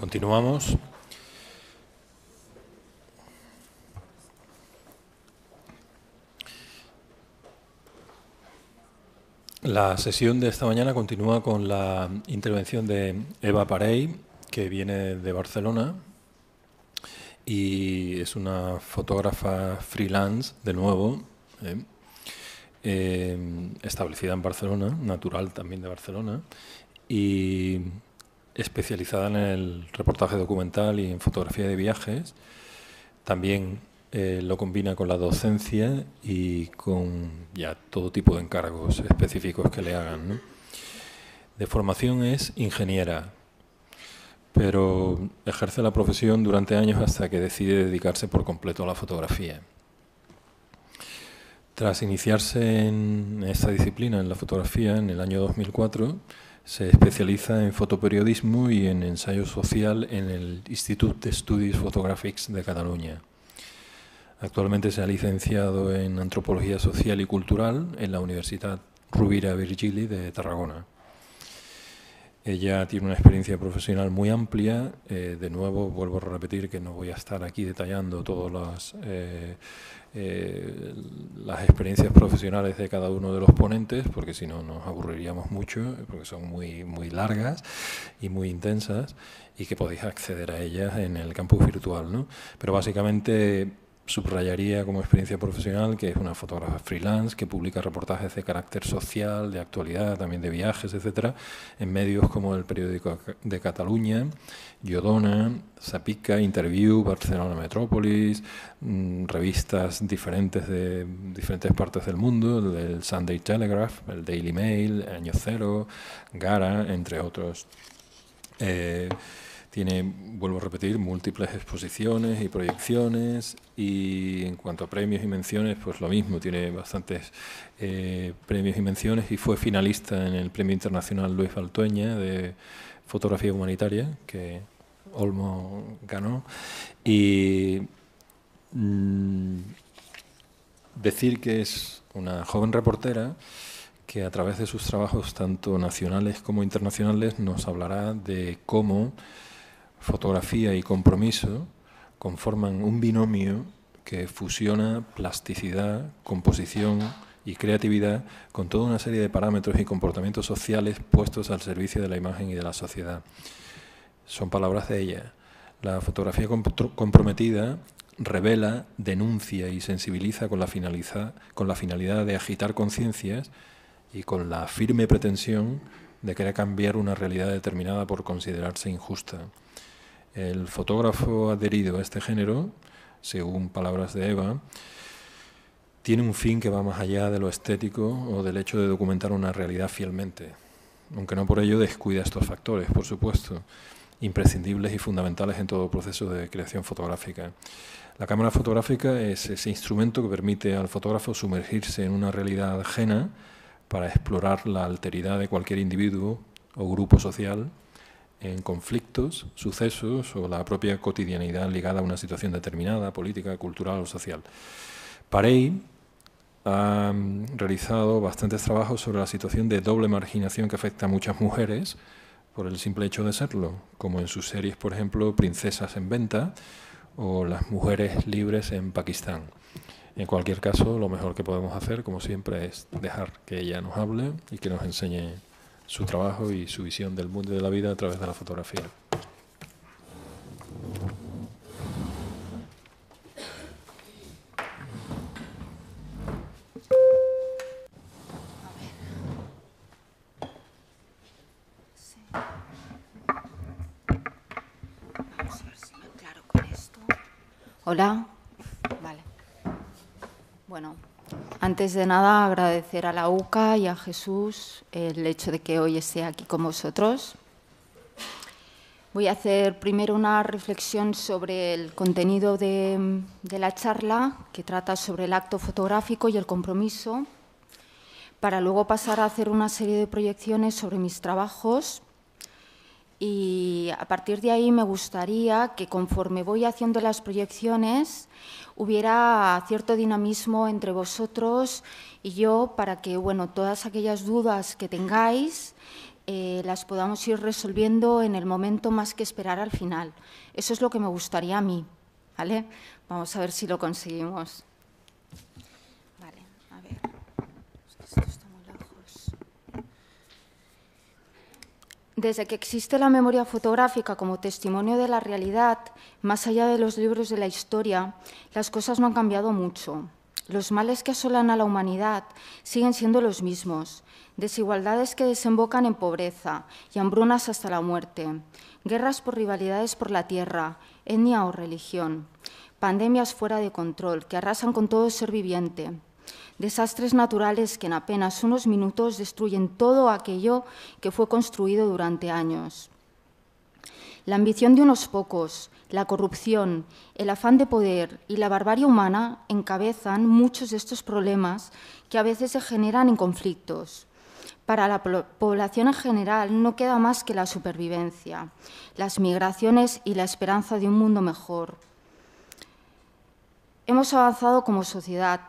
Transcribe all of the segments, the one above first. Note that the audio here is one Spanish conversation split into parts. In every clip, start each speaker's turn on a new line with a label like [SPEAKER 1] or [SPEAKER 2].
[SPEAKER 1] Continuamos. La sesión de esta mañana continúa con la intervención de Eva Parey, que viene de Barcelona y es una fotógrafa freelance, de nuevo, establecida en Barcelona, natural también de Barcelona, y especializada en el reportaje documental y en fotografía de viajes. También lo combina con la docencia y con ya todo tipo de encargos específicos que le hagan, ¿no? De formación es ingeniera, pero ejerce la profesión durante años hasta que decide dedicarse por completo a la fotografía. Tras iniciarse en esta disciplina, en la fotografía, en el año 2004, se especializa en fotoperiodismo y en ensayo social en el Institut d'Estudis Fotogràfics de Cataluña. Actualmente se ha licenciado en Antropología Social y Cultural en la Universitat Rovira Virgili de Tarragona. Ella tiene una experiencia profesional muy amplia. De nuevo, vuelvo a repetir que no voy a estar aquí detallando todas las experiencias profesionales de cada uno de los ponentes, porque si no nos aburriríamos mucho, porque son muy largas y muy intensas, y que podéis acceder a ellas en el campus virtual, ¿no? Pero básicamente subrayaría como experiencia profesional que es una fotógrafa freelance que publica reportajes de carácter social, de actualidad, también de viajes, etcétera, en medios como el Periódico de Cataluña, Yodona, Zapica, Interview, Barcelona Metrópolis, revistas diferentes de diferentes partes del mundo, el Sunday Telegraph, el Daily Mail, Año Cero, Gara, entre otros. Tiene, vuelvo a repetir, múltiples exposiciones y proyecciones, y en cuanto a premios y menciones, pues lo mismo, tiene bastantes premios y menciones, y fue finalista en el Premio Internacional Luis Valtueña de Fotografía Humanitaria, que Olmo ganó. Y decir que es una joven reportera que a través de sus trabajos tanto nacionales como internacionales nos hablará de cómo fotografía y compromiso conforman un binomio que fusiona plasticidad, composición y creatividad con toda una serie de parámetros y comportamientos sociales puestos al servicio de la imagen y de la sociedad. Son palabras de ella. La fotografía comprometida revela, denuncia y sensibiliza con la finalidad de agitar conciencias y con la firme pretensión de querer cambiar una realidad determinada por considerarse injusta. El fotógrafo adherido a este género, según palabras de Eva, tiene un fin que va más allá de lo estético o del hecho de documentar una realidad fielmente, aunque no por ello descuida estos factores, por supuesto, imprescindibles y fundamentales en todo proceso de creación fotográfica. La cámara fotográfica es ese instrumento que permite al fotógrafo sumergirse en una realidad ajena para explorar la alteridad de cualquier individuo o grupo social en conflictos, sucesos o la propia cotidianidad ligada a una situación determinada, política, cultural o social. Parey ha realizado bastantes trabajos sobre la situación de doble marginación que afecta a muchas mujeres por el simple hecho de serlo, como en sus series, por ejemplo, Princesas en Venta o Las mujeres libres en Pakistán. En cualquier caso, lo mejor que podemos hacer, como siempre, es dejar que ella nos hable y que nos enseñe su trabajo y su visión del mundo y de la vida a través de la fotografía.
[SPEAKER 2] Vamos a ver si me aclaro con esto. Hola. Vale. Bueno, antes de nada agradecer a la UCA y a Jesús el hecho de que hoy esté aquí con vosotros. Voy a hacer primero una reflexión sobre el contenido de la charla, que trata sobre el acto fotográfico y el compromiso, para luego pasar a hacer una serie de proyecciones sobre mis trabajos. Y a partir de ahí me gustaría que, conforme voy haciendo las proyecciones, hubiera cierto dinamismo entre vosotros y yo, para que, bueno, todas aquellas dudas que tengáis las podamos ir resolviendo en el momento más que esperar al final. Eso es lo que me gustaría a mí, ¿vale? Vamos a ver si lo conseguimos. Vale, a ver. Es que esto está muy lejos. Desde que existe la memoria fotográfica como testimonio de la realidad, más allá de los libros de la historia, las cosas no han cambiado mucho. Los males que asolan a la humanidad siguen siendo los mismos. Desigualdades que desembocan en pobreza y hambrunas hasta la muerte. Guerras por rivalidades por la tierra, etnia o religión. Pandemias fuera de control que arrasan con todo ser viviente. Desastres naturales que en apenas unos minutos destruyen todo aquello que fue construido durante años. La ambición de unos pocos, la corrupción, el afán de poder y la barbarie humana encabezan muchos de estos problemas que a veces se generan en conflictos. Para la población en general no queda más que la supervivencia, las migraciones y la esperanza de un mundo mejor. Hemos avanzado como sociedad,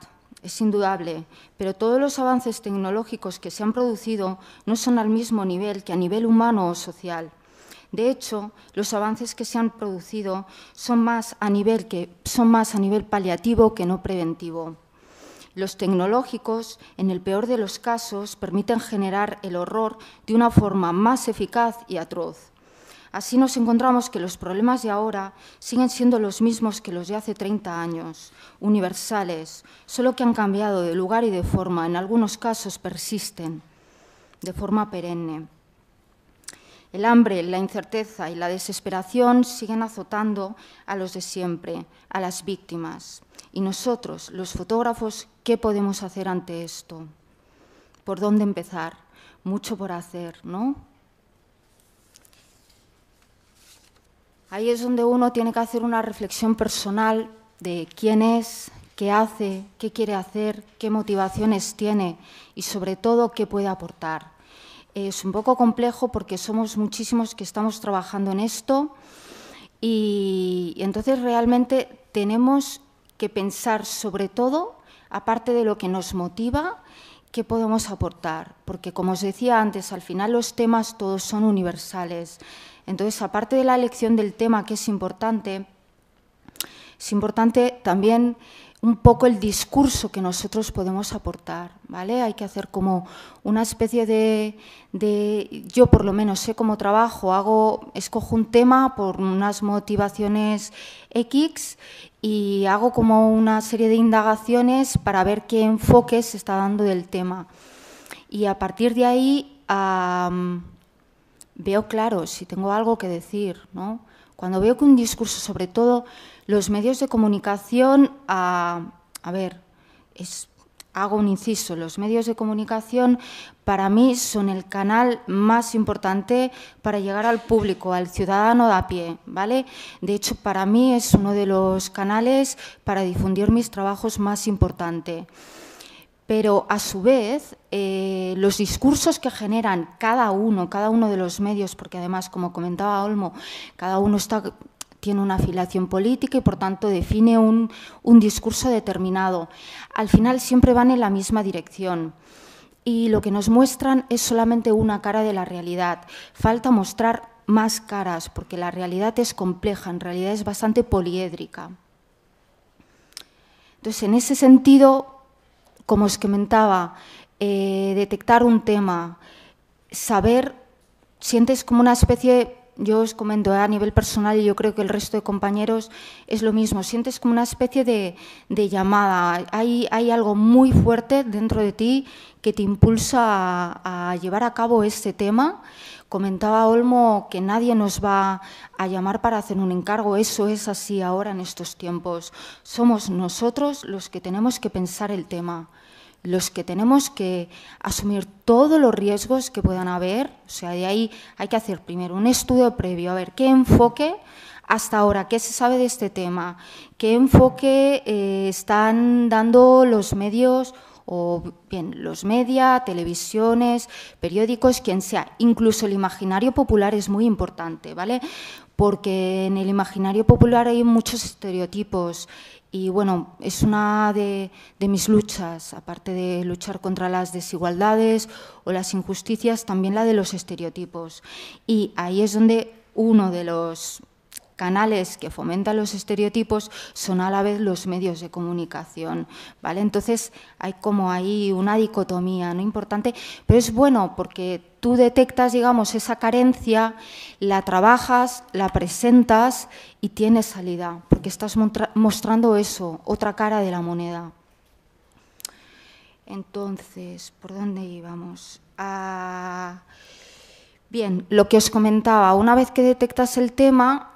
[SPEAKER 2] es indudable, pero todos los avances tecnológicos que se han producido no son al mismo nivel que a nivel humano o social. De hecho, los avances que se han producido son más a nivel paliativo que no preventivo. Los tecnológicos, en el peor de los casos, permiten generar el horror de una forma más eficaz y atroz. Así nos encontramos que los problemas de ahora siguen siendo los mismos que los de hace 30 años, universales, solo que han cambiado de lugar y de forma, en algunos casos persisten, de forma perenne. El hambre, la incerteza y la desesperación siguen azotando a los de siempre, a las víctimas. Y nosotros, los fotógrafos, ¿qué podemos hacer ante esto? ¿Por dónde empezar? Mucho por hacer, ¿no? Ahí es donde uno tiene que hacer una reflexión personal de quién es, qué hace, qué quiere hacer, qué motivaciones tiene y, sobre todo, qué puede aportar. Es un poco complejo porque somos muchísimos que estamos trabajando en esto y entonces realmente tenemos que pensar sobre todo, aparte de lo que nos motiva, qué podemos aportar. Porque, como os decía antes, al final los temas todos son universales. Entonces, aparte de la elección del tema, que es importante también un poco el discurso que nosotros podemos aportar, ¿vale? Hay que hacer como una especie de yo por lo menos sé cómo trabajo, escojo un tema por unas motivaciones X y hago como una serie de indagaciones para ver qué enfoque se está dando del tema. Y a partir de ahí veo claro si tengo algo que decir, ¿no? Cuando veo que un discurso, sobre todo los medios de comunicación, hago un inciso, los medios de comunicación para mí son el canal más importante para llegar al público, al ciudadano de a pie, ¿vale? De hecho, para mí es uno de los canales para difundir mis trabajos más importante. Pero, a su vez, los discursos que generan cada uno de los medios, porque además, como comentaba Olmo, cada uno tiene una afiliación política y, por tanto, define un discurso determinado. Al final siempre van en la misma dirección y lo que nos muestran es solamente una cara de la realidad. Falta mostrar más caras porque la realidad es compleja, en realidad es bastante poliédrica. Entonces, en ese sentido, como os comentaba, detectar un tema, saber, sientes como una especie, yo os comento a nivel personal y yo creo que el resto de compañeros es lo mismo, sientes como una especie de llamada, hay algo muy fuerte dentro de ti que te impulsa a llevar a cabo este tema. Comentaba Olmo que nadie nos va a llamar para hacer un encargo, eso es así ahora en estos tiempos. Somos nosotros los que tenemos que pensar el tema, los que tenemos que asumir todos los riesgos que puedan haber. O sea, de ahí hay que hacer primero un estudio previo, a ver qué enfoque hasta ahora, qué se sabe de este tema, qué enfoque están dando los medios o bien los media, televisiones, periódicos, quien sea. Incluso el imaginario popular es muy importante, ¿vale? Porque en el imaginario popular hay muchos estereotipos y, bueno, es una de mis luchas, aparte de luchar contra las desigualdades o las injusticias, también la de los estereotipos. Y ahí es donde uno de los canales que fomentan los estereotipos son a la vez los medios de comunicación, ¿vale? Entonces hay como ahí una dicotomía, ¿no?, importante, pero es bueno porque tú detectas, digamos, esa carencia, la trabajas, la presentas y tienes salida, porque estás mostrando eso, otra cara de la moneda. Entonces, ¿por dónde íbamos? Bien, lo que os comentaba, una vez que detectas el tema,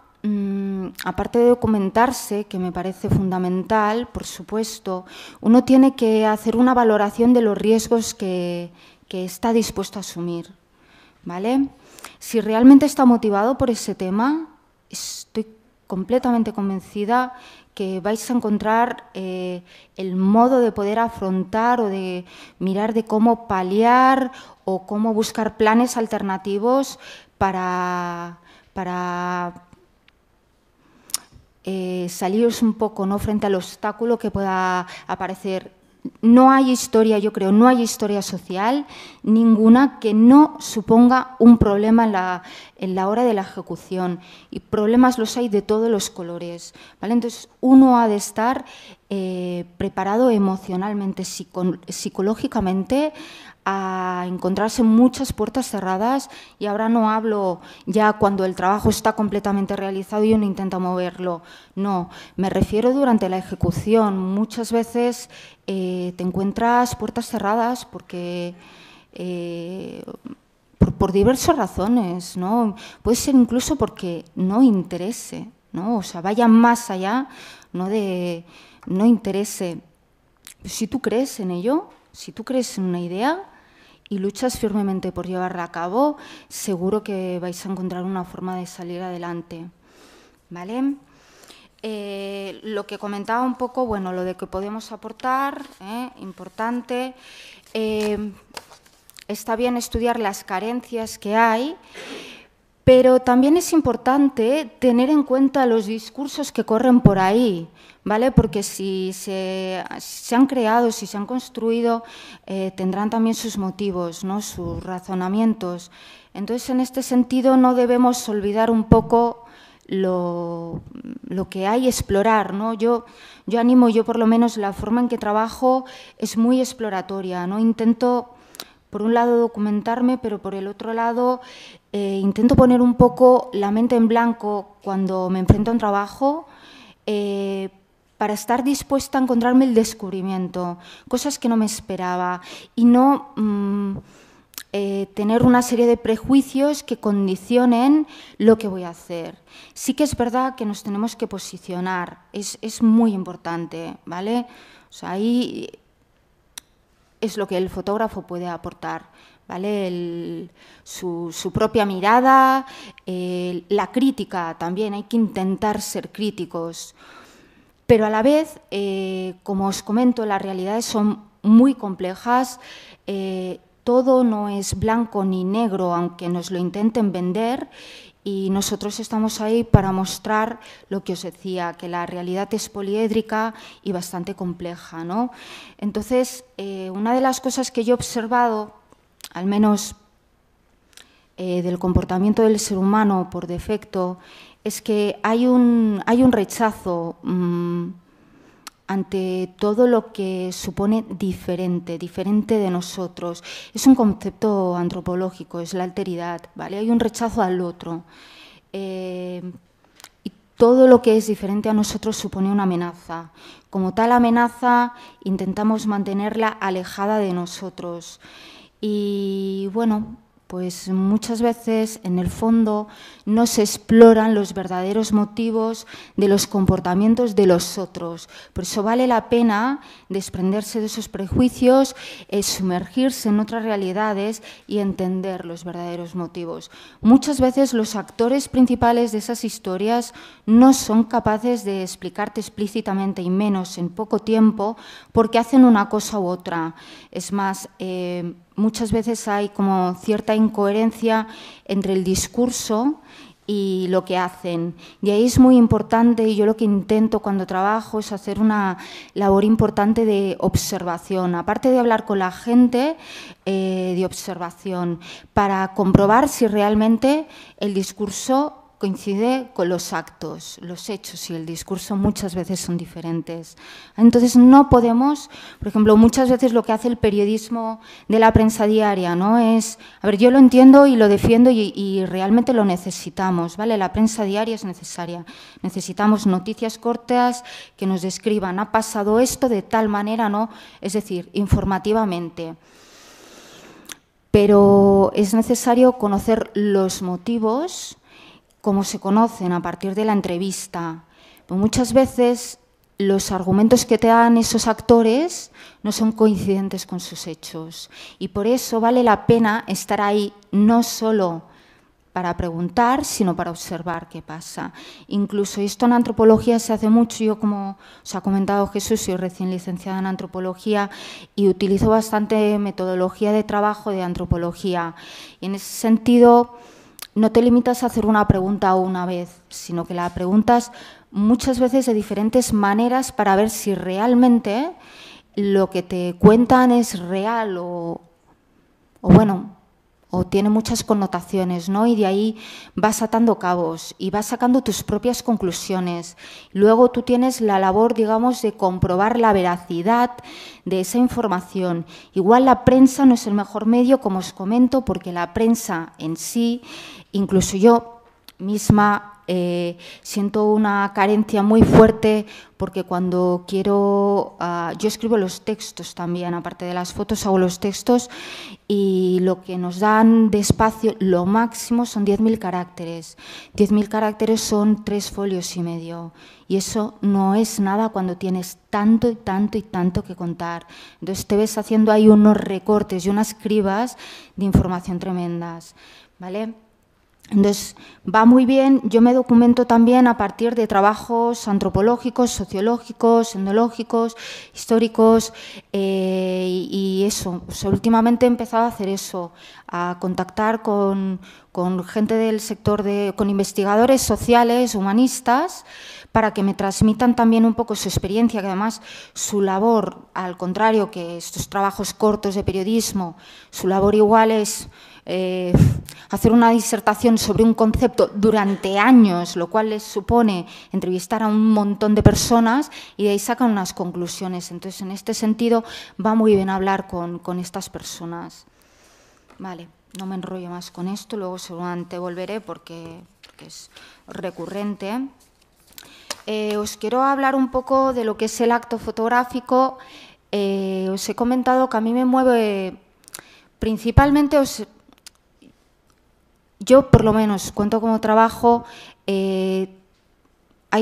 [SPEAKER 2] aparte de documentarse, que me parece fundamental, por supuesto, uno tiene que hacer una valoración de los riesgos que está dispuesto a asumir, ¿vale? Si realmente está motivado por ese tema, estoy completamente convencida que vais a encontrar el modo de poder afrontar o de mirar de cómo paliar o cómo buscar planes alternativos para saliros un poco, ¿no?, frente al obstáculo que pueda aparecer. No hay historia, yo creo, no hay historia social ninguna que no suponga un problema en la hora de la ejecución. Y problemas los hay de todos los colores, ¿vale? Entonces, uno ha de estar preparado emocionalmente, psicológicamente, a encontrarse muchas puertas cerradas, y ahora no hablo ya cuando el trabajo está completamente realizado y uno intenta moverlo, no, me refiero durante la ejecución. Muchas veces te encuentras puertas cerradas porque por diversas razones, ¿no? Puede ser incluso porque no interese, ¿no? O sea, vaya más allá, no interese. Si tú crees en ello, si tú crees en una idea y luchas firmemente por llevarla a cabo, seguro que vais a encontrar una forma de salir adelante, ¿vale? Lo que comentaba un poco, bueno, lo de que podemos aportar, importante. Está bien estudiar las carencias que hay, pero también es importante tener en cuenta los discursos que corren por ahí, ¿vale? Porque si se han creado, si se han construido, tendrán también sus motivos, ¿no?, sus razonamientos. Entonces, en este sentido, no debemos olvidar un poco lo que hay, explorar, ¿no? Yo animo, yo por lo menos la forma en que trabajo es muy exploratoria, ¿no? Intento, por un lado, documentarme, pero por el otro lado intento poner un poco la mente en blanco cuando me enfrento a un trabajo para estar dispuesta a encontrarme el descubrimiento, cosas que no me esperaba, y no tener una serie de prejuicios que condicionen lo que voy a hacer. Sí que es verdad que nos tenemos que posicionar, es muy importante, ¿vale? O sea, ahí es lo que el fotógrafo puede aportar, ¿vale? Su propia mirada, la crítica también, hay que intentar ser críticos. Pero a la vez, como os comento, las realidades son muy complejas, todo no es blanco ni negro, aunque nos lo intenten vender, y nosotros estamos ahí para mostrar lo que os decía, que la realidad es poliédrica y bastante compleja, ¿no? Entonces, una de las cosas que yo he observado, al menos del comportamiento del ser humano por defecto, es que hay un rechazo ante todo lo que supone diferente de nosotros. Es un concepto antropológico, es la alteridad, ¿vale? Hay un rechazo al otro. Y todo lo que es diferente a nosotros supone una amenaza. Como tal amenaza, intentamos mantenerla alejada de nosotros. Y bueno, pues muchas veces, en el fondo, no se exploran los verdaderos motivos de los comportamientos de los otros. Por eso vale la pena desprenderse de esos prejuicios, sumergirse en otras realidades y entender los verdaderos motivos. Muchas veces los actores principales de esas historias no son capaces de explicarte explícitamente, y menos en poco tiempo, porque hacen una cosa u otra. Es más, muchas veces hay como cierta incoherencia entre el discurso y lo que hacen. Y ahí es muy importante, y yo lo que intento cuando trabajo es hacer una labor importante de observación, aparte de hablar con la gente, de observación, para comprobar si realmente el discurso coincide con los actos, los hechos, y el discurso muchas veces son diferentes. Entonces no podemos, por ejemplo, muchas veces lo que hace el periodismo de la prensa diaria, ¿no? Es, a ver, yo lo entiendo y lo defiendo y realmente lo necesitamos, ¿vale? La prensa diaria es necesaria. Necesitamos noticias cortas que nos describan, ha pasado esto de tal manera, ¿no? Es decir, informativamente. Pero es necesario conocer los motivos, como se conocen a partir de la entrevista. Pero muchas veces los argumentos que te dan esos actores no son coincidentes con sus hechos. Y por eso vale la pena estar ahí, no solo para preguntar, sino para observar qué pasa. Incluso esto en antropología se hace mucho. Yo, como os ha comentado Jesús, soy recién licenciada en antropología y utilizo bastante metodología de trabajo de antropología. Y en ese sentido, no te limitas a hacer una pregunta una vez, sino que la preguntas muchas veces de diferentes maneras para ver si realmente lo que te cuentan es real o tiene muchas connotaciones, ¿no? Y de ahí vas atando cabos y vas sacando tus propias conclusiones. Luego tú tienes la labor, digamos, de comprobar la veracidad de esa información. Igual la prensa no es el mejor medio, como os comento, porque la prensa en sí, incluso yo misma, siento una carencia muy fuerte, porque cuando quiero, yo escribo los textos también, aparte de las fotos hago los textos, y lo que nos dan de espacio, lo máximo son 10.000 caracteres. 10.000 caracteres son 3,5 folios, y eso no es nada cuando tienes tanto y tanto y tanto que contar. Entonces te ves haciendo ahí unos recortes y unas cribas de información tremendas, ¿vale? Entonces, va muy bien. Yo me documento también a partir de trabajos antropológicos, sociológicos, etnológicos, históricos, y eso. O sea, últimamente he empezado a hacer eso, a contactar con gente del sector, con investigadores sociales, humanistas, para que me transmitan también un poco su experiencia, que además su labor, al contrario que estos trabajos cortos de periodismo, su labor igual es hacer una disertación sobre un concepto durante años, lo cual les supone entrevistar a un montón de personas y de ahí sacan unas conclusiones. Entonces, en este sentido, va muy bien hablar con estas personas. Vale, no me enrollo más con esto, luego seguramente volveré porque es recurrente. Os quiero hablar un poco de lo que es el acto fotográfico. Os he comentado que a mí me mueve principalmente... Yo, por lo menos, cuento como trabajo, hay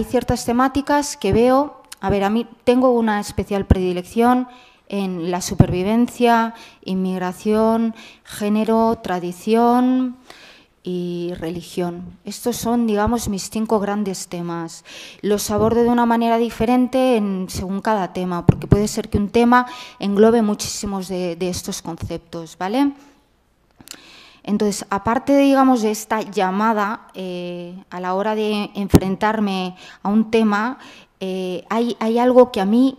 [SPEAKER 2] ciertas temáticas que veo. A ver, a mí tengo una especial predilección en la supervivencia, inmigración, género, tradición y religión. Estos son, digamos, mis 5 grandes temas. Los abordo de una manera diferente según cada tema, porque puede ser que un tema englobe muchísimos de estos conceptos, ¿vale? Entonces, aparte, digamos, de esta llamada a la hora de enfrentarme a un tema, hay algo que a mí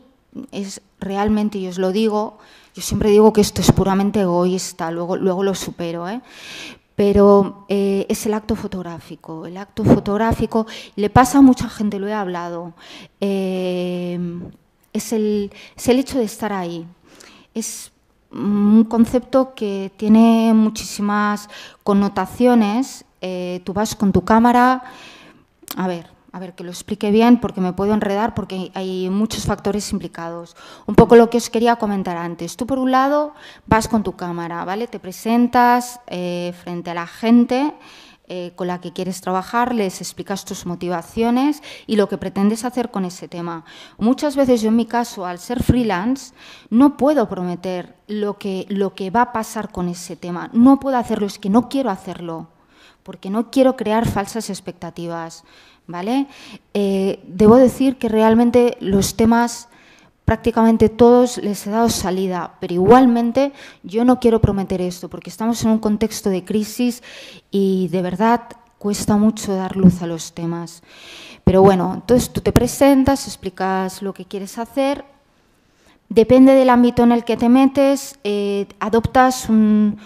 [SPEAKER 2] es realmente, y os lo digo, yo siempre digo que esto es puramente egoísta, luego lo supero, pero es el acto fotográfico. El acto fotográfico le pasa a mucha gente, lo he hablado, es el hecho de estar ahí. Es un concepto que tiene muchísimas connotaciones. Tú vas con tu cámara, a ver, a ver, que lo explique bien porque me puedo enredar porque hay muchos factores implicados. Un poco lo que os quería comentar antes. Tú, por un lado, vas con tu cámara, ¿vale? Te presentas frente a la gente con la que quieres trabajar, les explicas tus motivaciones y lo que pretendes hacer con ese tema. Muchas veces yo, en mi caso, al ser freelance, no puedo prometer lo que va a pasar con ese tema. No puedo hacerlo, es que no quiero hacerlo, porque no quiero crear falsas expectativas, ¿vale? Debo decir que realmente los temas, prácticamente todos les he dado salida, pero igualmente yo no quiero prometer esto, porque estamos en un contexto de crisis y de verdad cuesta mucho dar luz a los temas. Pero bueno, entonces tú te presentas, explicas lo que quieres hacer, depende del ámbito en el que te metes, adoptas un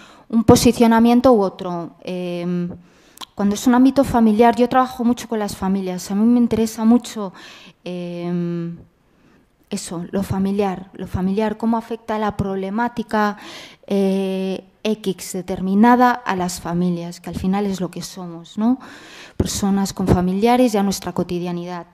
[SPEAKER 2] posicionamiento u otro. Cuando es un ámbito familiar, yo trabajo mucho con las familias, a mí me interesa mucho eso, lo familiar, cómo afecta la problemática X determinada a las familias, que al final es lo que somos, ¿no? Personas con familiares y a nuestra cotidianidad.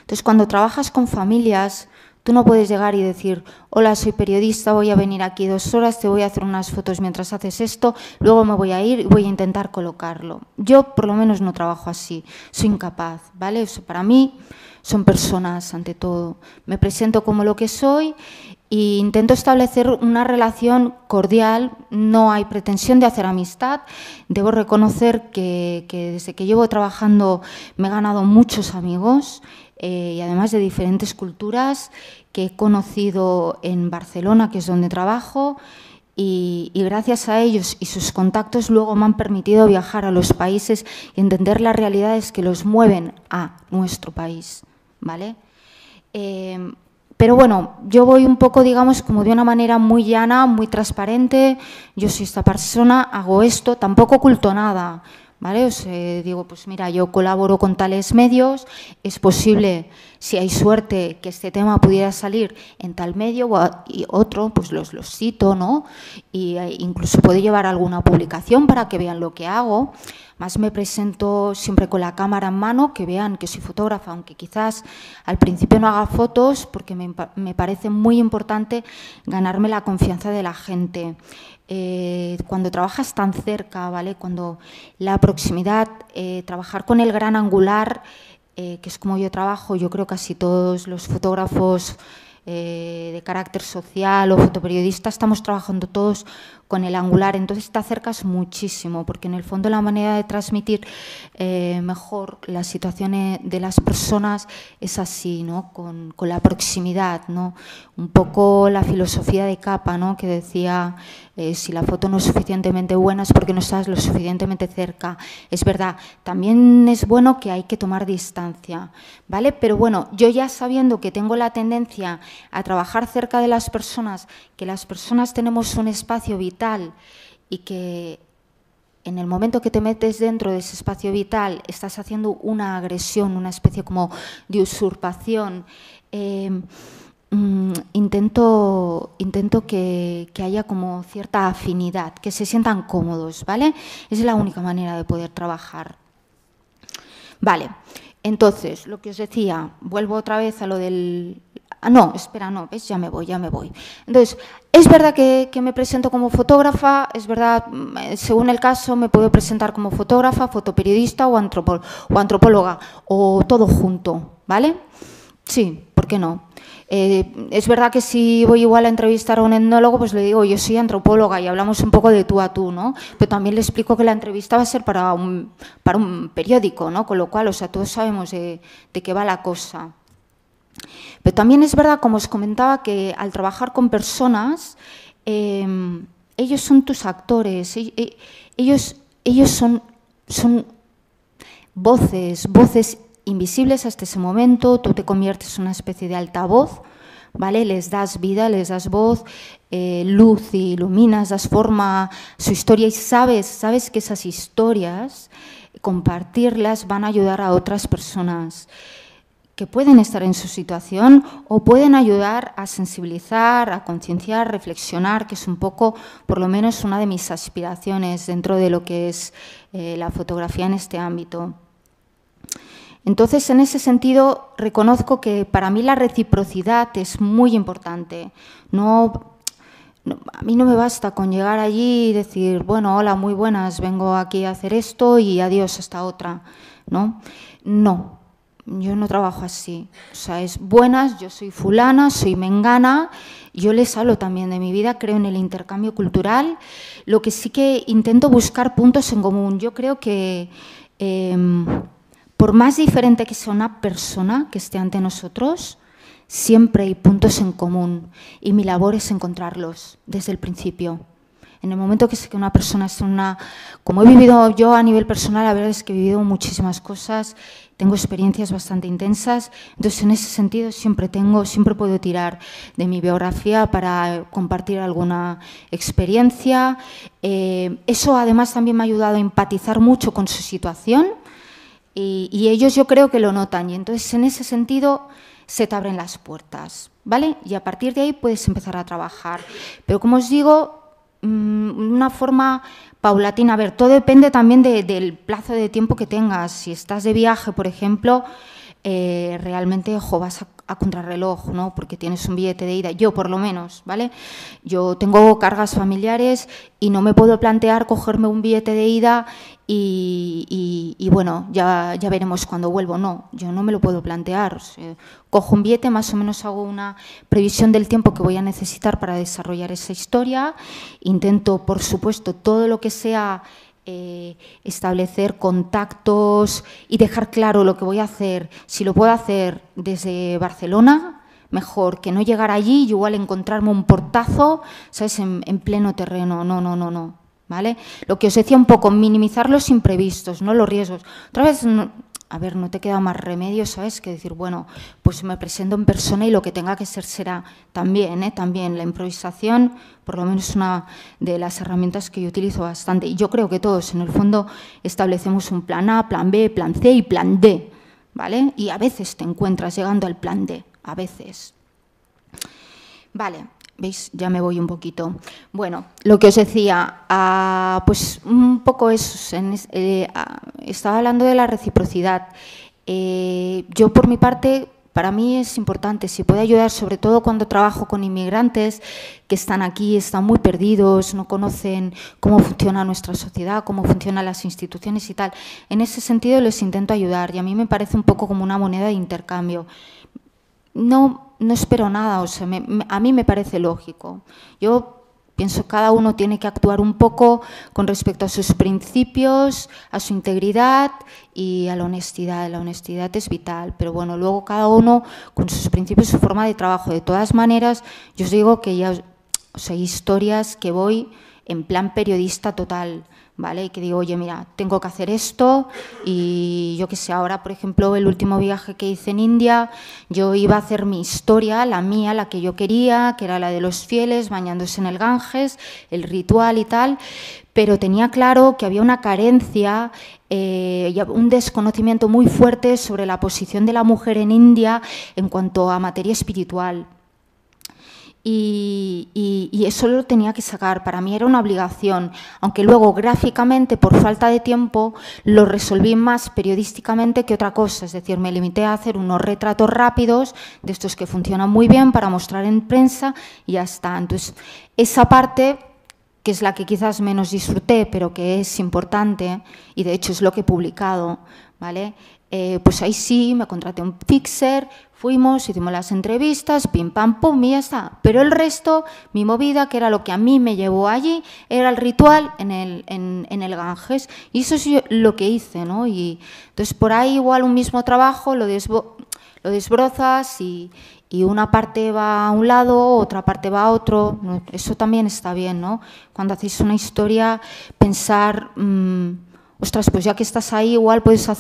[SPEAKER 2] Entonces, cuando trabajas con familias, tú no puedes llegar y decir, hola, soy periodista, voy a venir aquí 2 horas, te voy a hacer unas fotos mientras haces esto, luego me voy a ir y voy a intentar colocarlo. Yo, por lo menos, no trabajo así, soy incapaz, ¿vale? Eso para mí son personas, ante todo. Me presento como lo que soy e intento establecer una relación cordial, no hay pretensión de hacer amistad. Debo reconocer que desde que llevo trabajando me he ganado muchos amigos, y además de diferentes culturas que he conocido en Barcelona, que es donde trabajo, y gracias a ellos y sus contactos luego me han permitido viajar a los países y entender las realidades que los mueven a nuestro país, ¿vale? Pero bueno, yo voy un poco, digamos, como de una manera muy llana, muy transparente. Yo soy esta persona, hago esto, tampoco oculto nada, ¿vale? Os digo, pues mira, yo colaboro con tales medios, es posible, si hay suerte, que este tema pudiera salir en tal medio y otro, pues los cito, ¿no? Y incluso puedo llevar alguna publicación para que vean lo que hago. Más me presento siempre con la cámara en mano, que vean que soy fotógrafa, aunque quizás al principio no haga fotos, porque me parece muy importante ganarme la confianza de la gente. Cuando trabajas tan cerca, ¿vale? Cuando la proximidad, trabajar con el gran angular, que es como yo trabajo, yo creo casi todos los fotógrafos de carácter social o fotoperiodistas estamos trabajando todos con el angular, entonces te acercas muchísimo, porque en el fondo la manera de transmitir mejor las situaciones de las personas es así, ¿no? Con la proximidad, ¿no? Un poco la filosofía de Capa, ¿no? Que decía, si la foto no es suficientemente buena es porque no estás lo suficientemente cerca. Es verdad, también es bueno que hay que tomar distancia, ¿vale? Pero bueno, yo ya sabiendo que tengo la tendencia a trabajar cerca de las personas, que las personas tenemos un espacio vital y que en el momento que te metes dentro de ese espacio vital estás haciendo una agresión, una especie como de usurpación, intento que haya como cierta afinidad, que se sientan cómodos, ¿vale? Es la única manera de poder trabajar. Vale, entonces, lo que os decía, vuelvo otra vez a lo del... no, espera, no, ¿ves? Ya me voy. Entonces, es verdad que me presento como fotógrafa, es verdad, según el caso me puedo presentar como fotógrafa, fotoperiodista o antropóloga, o todo junto, ¿vale? Sí, ¿por qué no? Es verdad que si voy igual a entrevistar a un etnólogo, pues le digo, yo soy antropóloga y hablamos un poco de tú a tú, ¿no? Pero también le explico que la entrevista va a ser para un periódico, ¿no? Con lo cual, o sea, todos sabemos de qué va la cosa. Pero también es verdad, como os comentaba, que al trabajar con personas, ellos son tus actores, ellos son voces invisibles hasta ese momento, tú te conviertes en una especie de altavoz, ¿vale? Les das vida, les das voz, luz, iluminas, das forma a su historia y sabes que esas historias, compartirlas, van a ayudar a otras personas que pueden estar en su situación o pueden ayudar a sensibilizar, a concienciar, reflexionar, que es un poco, por lo menos, una de mis aspiraciones dentro de lo que es la fotografía en este ámbito. Entonces, en ese sentido, reconozco que para mí la reciprocidad es muy importante. A mí no me basta con llegar allí y decir, bueno, hola, muy buenas, vengo aquí a hacer esto y adiós, hasta otra, ¿no? No, yo no trabajo así. O sea, es buenas, yo soy fulana, soy mengana, yo les hablo también de mi vida, creo en el intercambio cultural. Lo que sí que intento buscar puntos en común. Yo creo que por más diferente que sea una persona que esté ante nosotros, siempre hay puntos en común y mi labor es encontrarlos desde el principio. En el momento que sé que una persona es como he vivido yo a nivel personal, la verdad es que he vivido muchísimas cosas, tengo experiencias bastante intensas, entonces en ese sentido siempre puedo tirar de mi biografía para compartir alguna experiencia. Eso además también me ha ayudado a empatizar mucho con su situación y ellos yo creo que lo notan y entonces en ese sentido se te abren las puertas, ¿vale? Y a partir de ahí puedes empezar a trabajar. Pero como os digo, una forma paulatina. A ver, todo depende también del plazo de tiempo que tengas. Si estás de viaje, por ejemplo, realmente vas a contrarreloj, ¿no? Porque tienes un billete de ida. Yo, por lo menos, ¿vale? Yo tengo cargas familiares y no me puedo plantear cogerme un billete de ida y bueno, ya veremos cuando vuelvo. No, yo no me lo puedo plantear. O sea, cojo un billete, más o menos hago una previsión del tiempo que voy a necesitar para desarrollar esa historia. Intento, por supuesto, todo lo que sea establecer contactos y dejar claro lo que voy a hacer. Si lo puedo hacer desde Barcelona, mejor que no llegar allí y igual encontrarme un portazo, ¿sabes?, en pleno terreno. No. ¿Vale? Lo que os decía un poco, minimizar los imprevistos, no los riesgos. Otra vez, a ver, no te queda más remedio, ¿sabes?, que decir, bueno, pues me presento en persona y lo que tenga que ser será. También, también la improvisación, por lo menos es una de las herramientas que yo utilizo bastante. Y yo creo que todos, en el fondo, establecemos un plan A, plan B, plan C y plan D, ¿vale? Y a veces te encuentras llegando al plan D, a veces. Vale. ¿Veis? Ya me voy un poquito. Bueno, lo que os decía, pues un poco eso. Estaba hablando de la reciprocidad. Yo, por mi parte, para mí es importante, si puede ayudar, sobre todo cuando trabajo con inmigrantes que están aquí, están muy perdidos, no conocen cómo funciona nuestra sociedad, cómo funcionan las instituciones y tal. En ese sentido les intento ayudar y a mí me parece un poco como una moneda de intercambio. No espero nada, o sea, a mí me parece lógico. Yo pienso que cada uno tiene que actuar un poco con respecto a sus principios, a su integridad y a la honestidad. La honestidad es vital, pero bueno, luego cada uno con sus principios y su forma de trabajo. De todas maneras, yo os digo que ya, o sea, hay historias que voy en plan periodista total, ¿vale? Y que digo, oye, mira, tengo que hacer esto y yo qué sé, ahora, por ejemplo, el último viaje que hice en India, yo iba a hacer mi historia, la mía, la que yo quería, que era la de los fieles bañándose en el Ganges, el ritual y tal, pero tenía claro que había una carencia y un desconocimiento muy fuerte sobre la posición de la mujer en India en cuanto a materia espiritual. Y eso lo tenía que sacar, para mí era una obligación, aunque luego gráficamente, por falta de tiempo, lo resolví más periodísticamente que otra cosa, es decir, me limité a hacer unos retratos rápidos de estos que funcionan muy bien para mostrar en prensa y ya está. Entonces, esa parte, que es la que quizás menos disfruté, pero que es importante, y de hecho es lo que he publicado, ¿vale? Pues ahí sí, me contraté un fixer, fuimos, hicimos las entrevistas, pim, pam, pum, y ya está. Pero el resto, mi movida, que era lo que a mí me llevó allí, era el ritual en el Ganges. Y eso es lo que hice, ¿no? Y entonces, por ahí igual un mismo trabajo lo desbrozas y una parte va a un lado, otra parte va a otro. Eso también está bien, ¿no? Cuando hacéis una historia, pensar... ostras, pues ya que estás ahí, igual puedes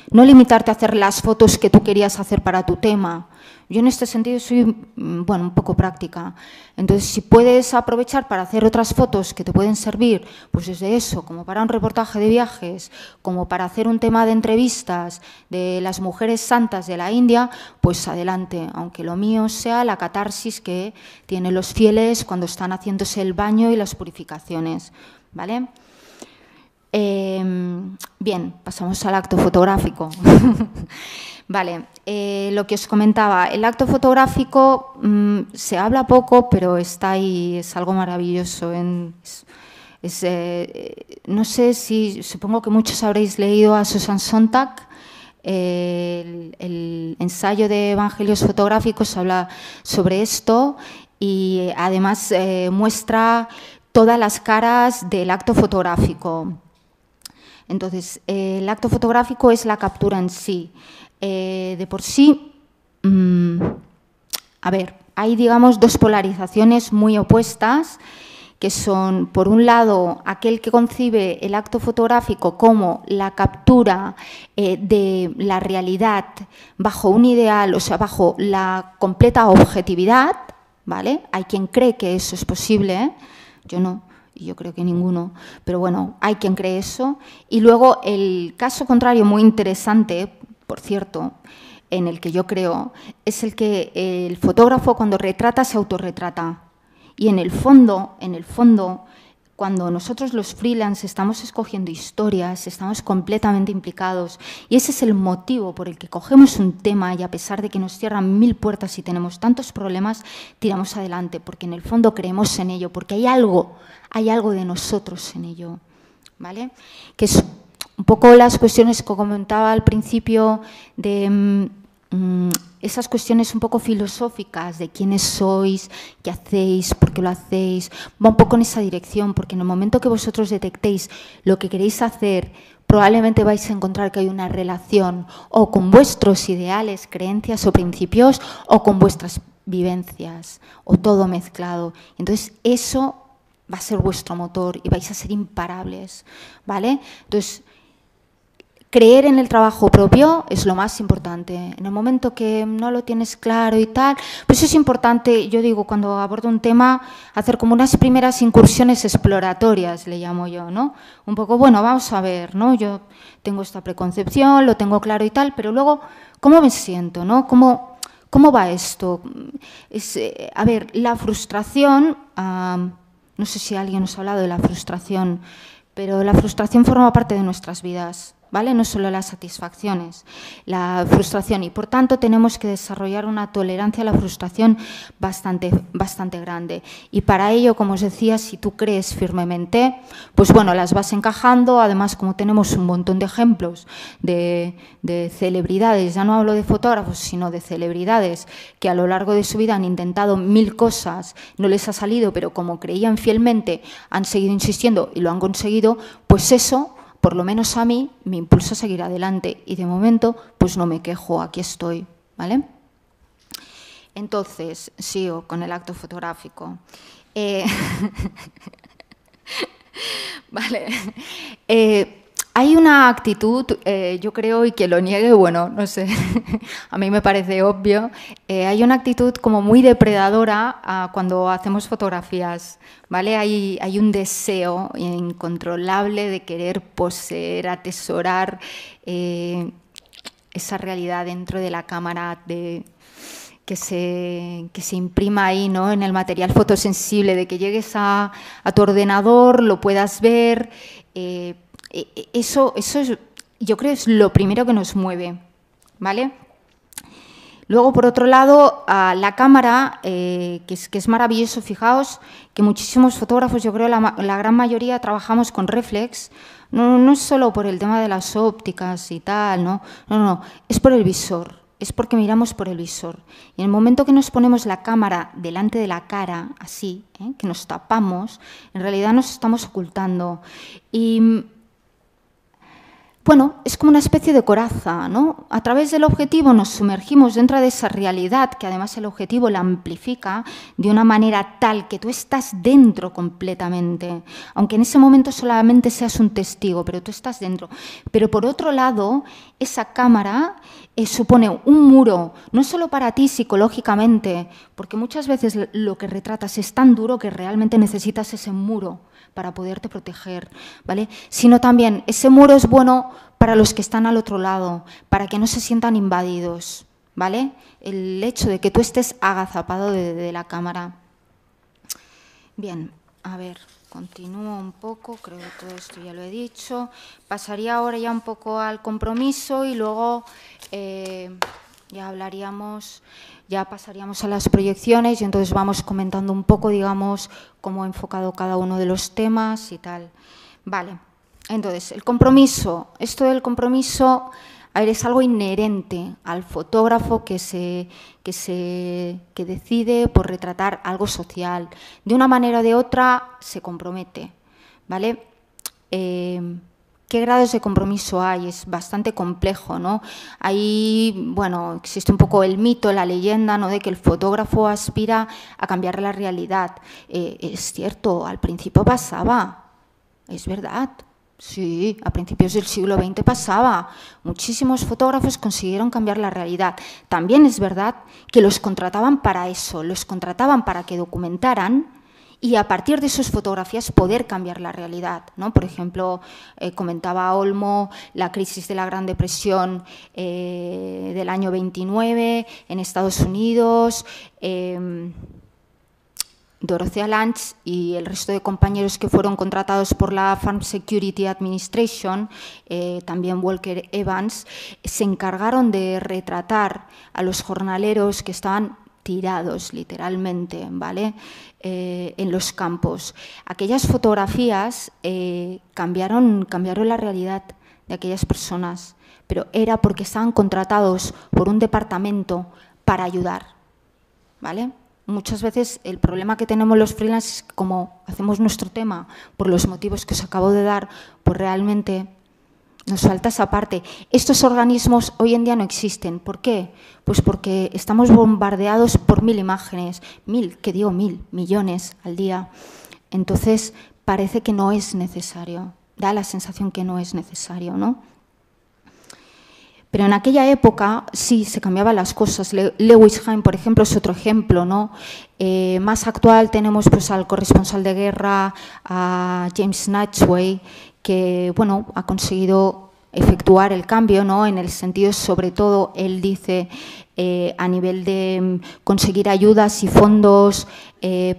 [SPEAKER 2] no limitarte a hacer las fotos que tú querías hacer para tu tema. Yo en este sentido soy, bueno, un poco práctica. Entonces, si puedes aprovechar para hacer otras fotos que te pueden servir, pues desde eso, como para un reportaje de viajes, como para hacer un tema de entrevistas de las mujeres santas de la India, pues adelante, aunque lo mío sea la catarsis que tienen los fieles cuando están haciéndose el baño y las purificaciones, ¿vale? Bien, pasamos al acto fotográfico. Vale, lo que os comentaba, el acto fotográfico se habla poco, pero está ahí, es algo maravilloso. No sé si, supongo que muchos habréis leído a Susan Sontag, el ensayo de Evangelios fotográficos habla sobre esto y además muestra todas las caras del acto fotográfico. Entonces, el acto fotográfico es la captura en sí. De por sí, a ver, hay, digamos, dos polarizaciones muy opuestas, que son, por un lado, aquel que concibe el acto fotográfico como la captura de la realidad bajo un ideal, o sea, bajo la completa objetividad, ¿vale? Hay quien cree que eso es posible, ¿eh? Yo no. Y yo creo que ninguno, pero bueno, hay quien cree eso. Y luego el caso contrario, muy interesante, por cierto, en el que yo creo, es el que el fotógrafo cuando retrata se autorretrata. Y en el fondo, cuando nosotros los freelance estamos escogiendo historias, estamos completamente implicados y ese es el motivo por el que cogemos un tema y a pesar de que nos cierran 1000 puertas y tenemos tantos problemas, tiramos adelante porque en el fondo creemos en ello, porque hay algo de nosotros en ello, ¿vale? Que es un poco las cuestiones que comentaba al principio de esas cuestiones un poco filosóficas de quiénes sois, qué hacéis, por qué lo hacéis, va un poco en esa dirección, porque en el momento que vosotros detectéis lo que queréis hacer, probablemente vais a encontrar que hay una relación o con vuestros ideales, creencias o principios o con vuestras vivencias o todo mezclado. Entonces, eso va a ser vuestro motor y vais a ser imparables, ¿vale? Entonces, creer en el trabajo propio es lo más importante. En el momento que no lo tienes claro y tal, pues es importante, yo digo, cuando abordo un tema, hacer como unas primeras incursiones exploratorias, le llamo yo, ¿no? Un poco, bueno, vamos a ver, ¿no? Yo tengo esta preconcepción, lo tengo claro y tal, pero luego, ¿cómo me siento, no? ¿Cómo va esto? A ver, la frustración, no sé si alguien os ha hablado de la frustración, pero la frustración forma parte de nuestras vidas, ¿vale? No solo las satisfacciones, la frustración y por tanto tenemos que desarrollar una tolerancia a la frustración bastante grande y para ello, como os decía, si tú crees firmemente, pues bueno, las vas encajando, además como tenemos un montón de ejemplos de celebridades, ya no hablo de fotógrafos, sino de celebridades que a lo largo de su vida han intentado 1000 cosas, no les ha salido, pero como creían fielmente, han seguido insistiendo y lo han conseguido, pues eso, por lo menos a mí, me impulsa a seguir adelante y de momento pues no me quejo, aquí estoy, ¿vale? Entonces, sigo con el acto fotográfico. Vale. Hay una actitud, yo creo, y que lo niegue, bueno, no sé, a mí me parece obvio, hay una actitud como muy depredadora cuando hacemos fotografías, ¿vale? Hay un deseo incontrolable de querer poseer, atesorar esa realidad dentro de la cámara, que se imprima ahí, ¿no? En el material fotosensible, de que llegues a tu ordenador, lo puedas ver. Eso yo creo es lo primero que nos mueve, ¿vale? Luego, por otro lado, la cámara, que es maravilloso, fijaos que muchísimos fotógrafos, yo creo la gran mayoría trabajamos con reflex, no es solo por el tema de las ópticas y tal, no, es por el visor. Es porque miramos por el visor. Y en el momento que nos ponemos la cámara delante de la cara, así, que nos tapamos, en realidad nos estamos ocultando. Y bueno, es como una especie de coraza, ¿no? A través del objetivo nos sumergimos dentro de esa realidad, que además el objetivo la amplifica de una manera tal que tú estás dentro completamente, aunque en ese momento solamente seas un testigo, pero tú estás dentro. Pero por otro lado, esa cámara supone un muro, no solo para ti psicológicamente, porque muchas veces lo que retratas es tan duro que realmente necesitas ese muro para poderte proteger, ¿vale? Sino también ese muro es bueno para los que están al otro lado, para que no se sientan invadidos, ¿vale? El hecho de que tú estés agazapado de la cámara. Bien, a ver, continúo un poco, creo que todo esto ya lo he dicho. Pasaría ahora ya un poco al compromiso y luego ya pasaríamos a las proyecciones y entonces vamos comentando un poco, digamos, cómo he enfocado cada uno de los temas y tal. Vale, entonces, el compromiso. Esto del compromiso, a ver, es algo inherente al fotógrafo que decide por retratar algo social. De una manera o de otra se compromete, ¿vale? ¿Qué grados de compromiso hay? Es bastante complejo, ¿no? Ahí, bueno, existe un poco el mito, la leyenda, ¿no?, de que el fotógrafo aspira a cambiar la realidad. Es cierto, al principio pasaba, es verdad. Sí, a principios del siglo XX pasaba. Muchísimos fotógrafos consiguieron cambiar la realidad. También es verdad que los contrataban para eso, los contrataban para que documentaran y a partir de sus fotografías poder cambiar la realidad, ¿no? Por ejemplo, comentaba Olmo la crisis de la Gran Depresión del año 29 en Estados Unidos. Dorothea Lange y el resto de compañeros que fueron contratados por la Farm Security Administration, también Walker Evans, se encargaron de retratar a los jornaleros que estaban tirados, literalmente, ¿vale?, en los campos. Aquellas fotografías cambiaron la realidad de aquellas personas, pero era porque estaban contratados por un departamento para ayudar, ¿vale? Muchas veces el problema que tenemos los freelance es que como hacemos nuestro tema por los motivos que os acabo de dar, pues realmente nos falta esa parte. Estos organismos hoy en día no existen. ¿Por qué? Pues porque estamos bombardeados por 1000 imágenes, millones al día. Entonces parece que no es necesario, da la sensación que no es necesario, ¿no? Pero en aquella época sí se cambiaban las cosas. Lewis Hine, por ejemplo, es otro ejemplo, ¿no? Más actual tenemos pues al corresponsal de guerra, a James Knightsway, que bueno, ha conseguido efectuar el cambio, ¿no? En el sentido, sobre todo, él dice, a nivel de conseguir ayudas y fondos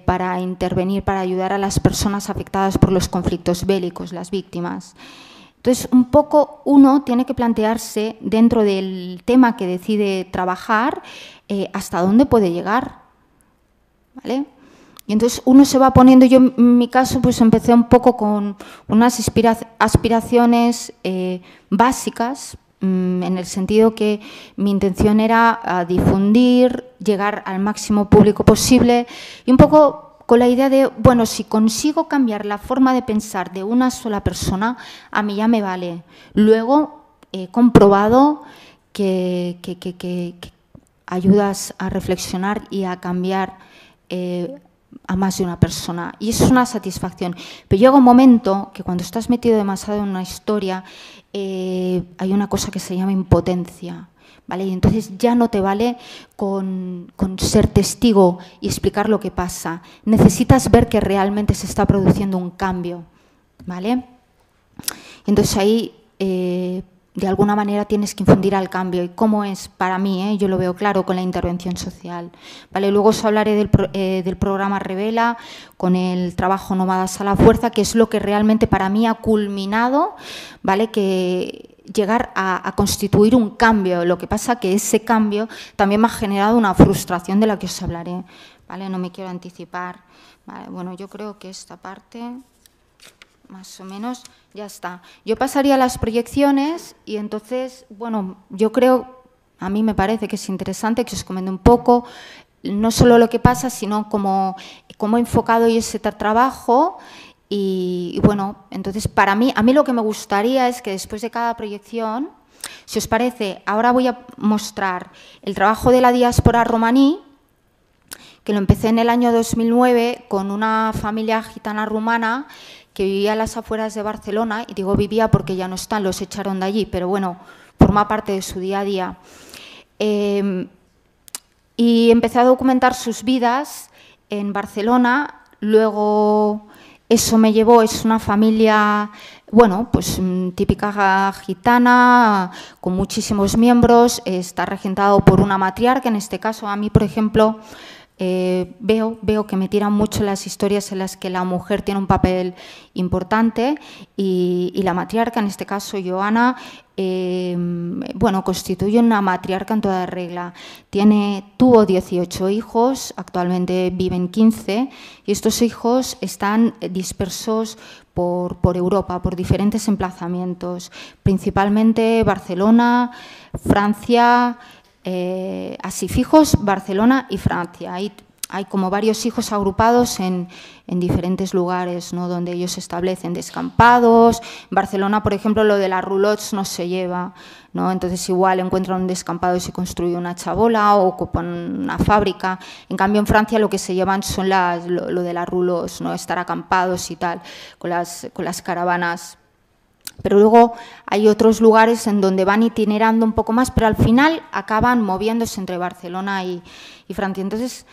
[SPEAKER 2] para intervenir, para ayudar a las personas afectadas por los conflictos bélicos, las víctimas. Entonces, un poco uno tiene que plantearse, dentro del tema que decide trabajar, hasta dónde puede llegar, ¿vale? Y entonces uno se va poniendo, yo en mi caso pues empecé un poco con unas aspiraciones básicas, en el sentido que mi intención era difundir, llegar al máximo público posible y un poco con la idea de, bueno, si consigo cambiar la forma de pensar de una sola persona, a mí ya me vale. Luego he comprobado que ayudas a reflexionar y a cambiar a más de una persona. Y eso es una satisfacción. Pero llega un momento que cuando estás metido demasiado en una historia, hay una cosa que se llama impotencia. ¿Vale? Y entonces ya no te vale con ser testigo y explicar lo que pasa. Necesitas ver que realmente se está produciendo un cambio, ¿vale? Entonces ahí, de alguna manera, tienes que infundir al cambio. ¿Y cómo es? Para mí, yo lo veo claro con la intervención social, ¿vale? Luego os hablaré del programa Revela, con el trabajo Nómadas a la Fuerza, que es lo que realmente para mí ha culminado, ¿vale? Que llegar a constituir un cambio. Lo que pasa que ese cambio también me ha generado una frustración de la que os hablaré, ¿vale? No me quiero anticipar, ¿vale? Bueno, yo creo que esta parte, más o menos, ya está. Yo pasaría a las proyecciones y entonces, bueno, yo creo, a mí me parece que es interesante que os comente un poco, no solo lo que pasa, sino cómo he enfocado yo ese trabajo. Y bueno, entonces a mí lo que me gustaría es que después de cada proyección, si os parece, ahora voy a mostrar el trabajo de la diáspora romaní, que lo empecé en el año 2009 con una familia gitana rumana que vivía a las afueras de Barcelona, y digo vivía porque ya no están, los echaron de allí, pero bueno, forma parte de su día a día. Y empecé a documentar sus vidas en Barcelona, luego eso me llevó, es una familia, bueno, pues típica gitana, con muchísimos miembros, está regentado por una matriarca, en este caso a mí, por ejemplo, veo que me tiran mucho las historias en las que la mujer tiene un papel importante y la matriarca, en este caso Joana, bueno, constituye una matriarca en toda regla. Tuvo 18 hijos, actualmente viven 15, y estos hijos están dispersos por Europa, por diferentes emplazamientos, principalmente Barcelona, Francia, así fijos, Barcelona y Francia. Hay como varios hijos agrupados en diferentes lugares, ¿no?, donde ellos se establecen descampados. En Barcelona, por ejemplo, lo de las roulottes no se lleva, ¿no? Entonces igual encuentran un descampado y se construye una chabola o ocupan una fábrica. En cambio, en Francia lo que se llevan son lo de las roulottes, ¿no?, estar acampados y tal, con las caravanas. Pero luego hay otros lugares en donde van itinerando un poco más, pero al final acaban moviéndose entre Barcelona y Francia. Entonces,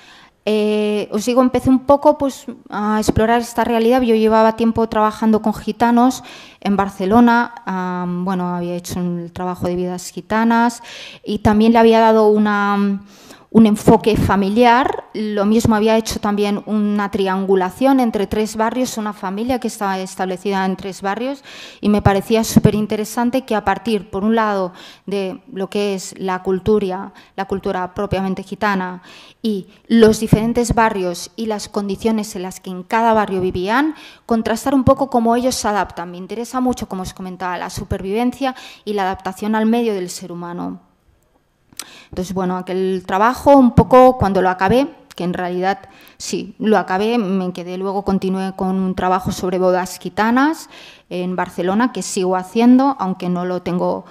[SPEAKER 2] os digo, empecé un poco pues, a explorar esta realidad. Yo llevaba tiempo trabajando con gitanos en Barcelona, bueno, había hecho el trabajo de vidas gitanas y también le había dado un enfoque familiar. Lo mismo había hecho también una triangulación entre 3 barrios, una familia que estaba establecida en 3 barrios, y me parecía súper interesante que a partir, por un lado, de lo que es la cultura propiamente gitana y los diferentes barrios y las condiciones en las que en cada barrio vivían, contrastar un poco cómo ellos se adaptan. Me interesa mucho, como os comentaba, la supervivencia y la adaptación al medio del ser humano. Entonces, bueno, aquel trabajo un poco cuando lo acabé, que en realidad sí, lo acabé, me quedé, luego continué con un trabajo sobre bodas gitanas en Barcelona, que sigo haciendo, aunque no lo tengo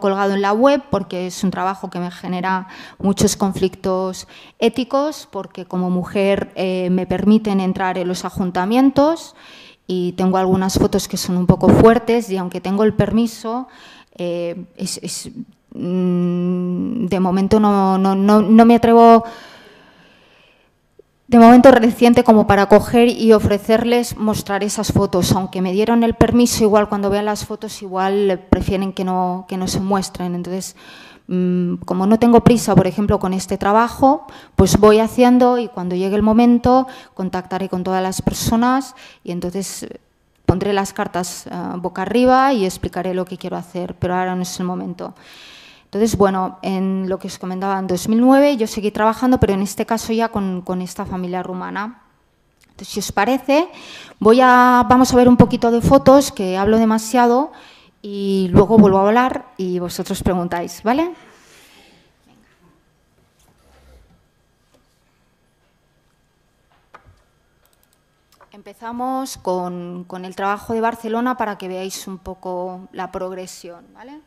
[SPEAKER 2] colgado en la web, porque es un trabajo que me genera muchos conflictos éticos, porque como mujer me permiten entrar en los ayuntamientos y tengo algunas fotos que son un poco fuertes, y aunque tengo el permiso, de momento no me atrevo, de momento reciente, como para coger y ofrecerles mostrar esas fotos. Aunque me dieron el permiso, igual cuando vean las fotos igual prefieren que no se muestren. Entonces, como no tengo prisa, por ejemplo, con este trabajo, pues voy haciendo, y cuando llegue el momento contactaré con todas las personas y entonces pondré las cartas boca arriba y explicaré lo que quiero hacer, pero ahora no es el momento. Entonces, bueno, en lo que os comentaba, en 2009 yo seguí trabajando, pero en este caso ya con esta familia rumana. Entonces, si os parece, vamos a ver un poquito de fotos, que hablo demasiado, y luego vuelvo a hablar y vosotros preguntáis, ¿vale? Empezamos con el trabajo de Barcelona para que veáis un poco la progresión, ¿vale?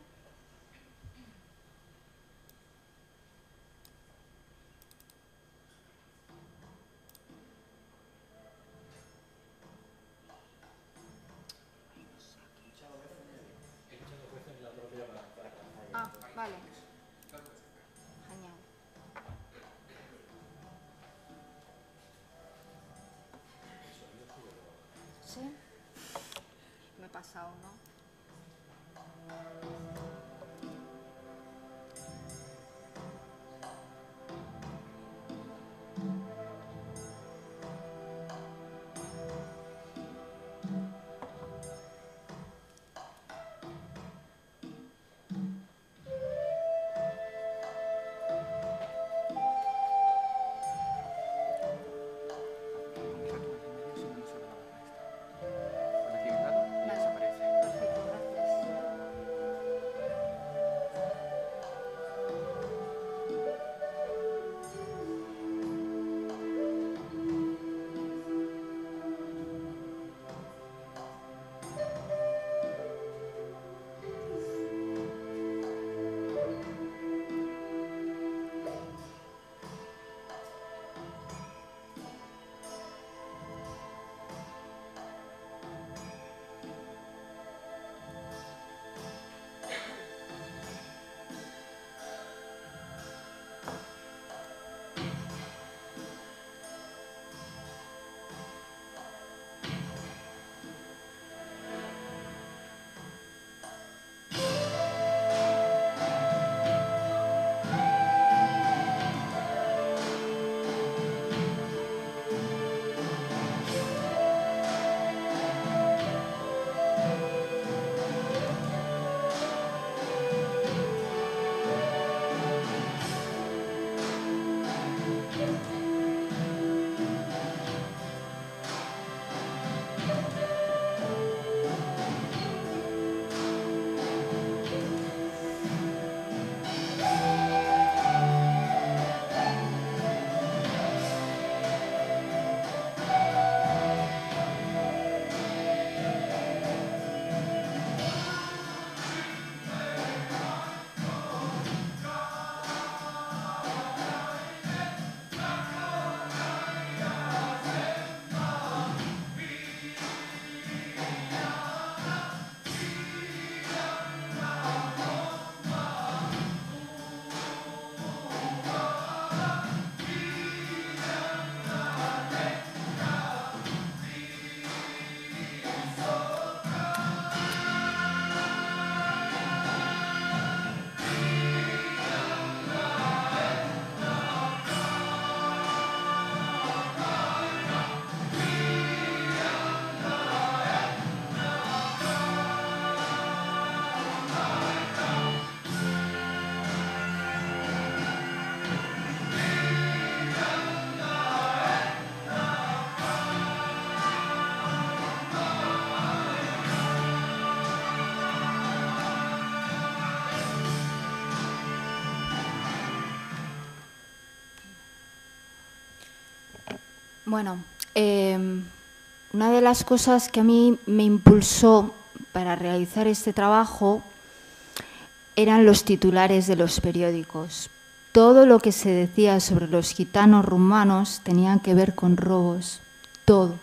[SPEAKER 2] Vale. Genial. ¿Sí? Me he pasado, ¿no? Bueno, una de las cosas que a mí me impulsó para realizar este trabajo eran los titulares de los periódicos. Todo lo que se decía sobre los gitanos rumanos tenía que ver con robos, todo,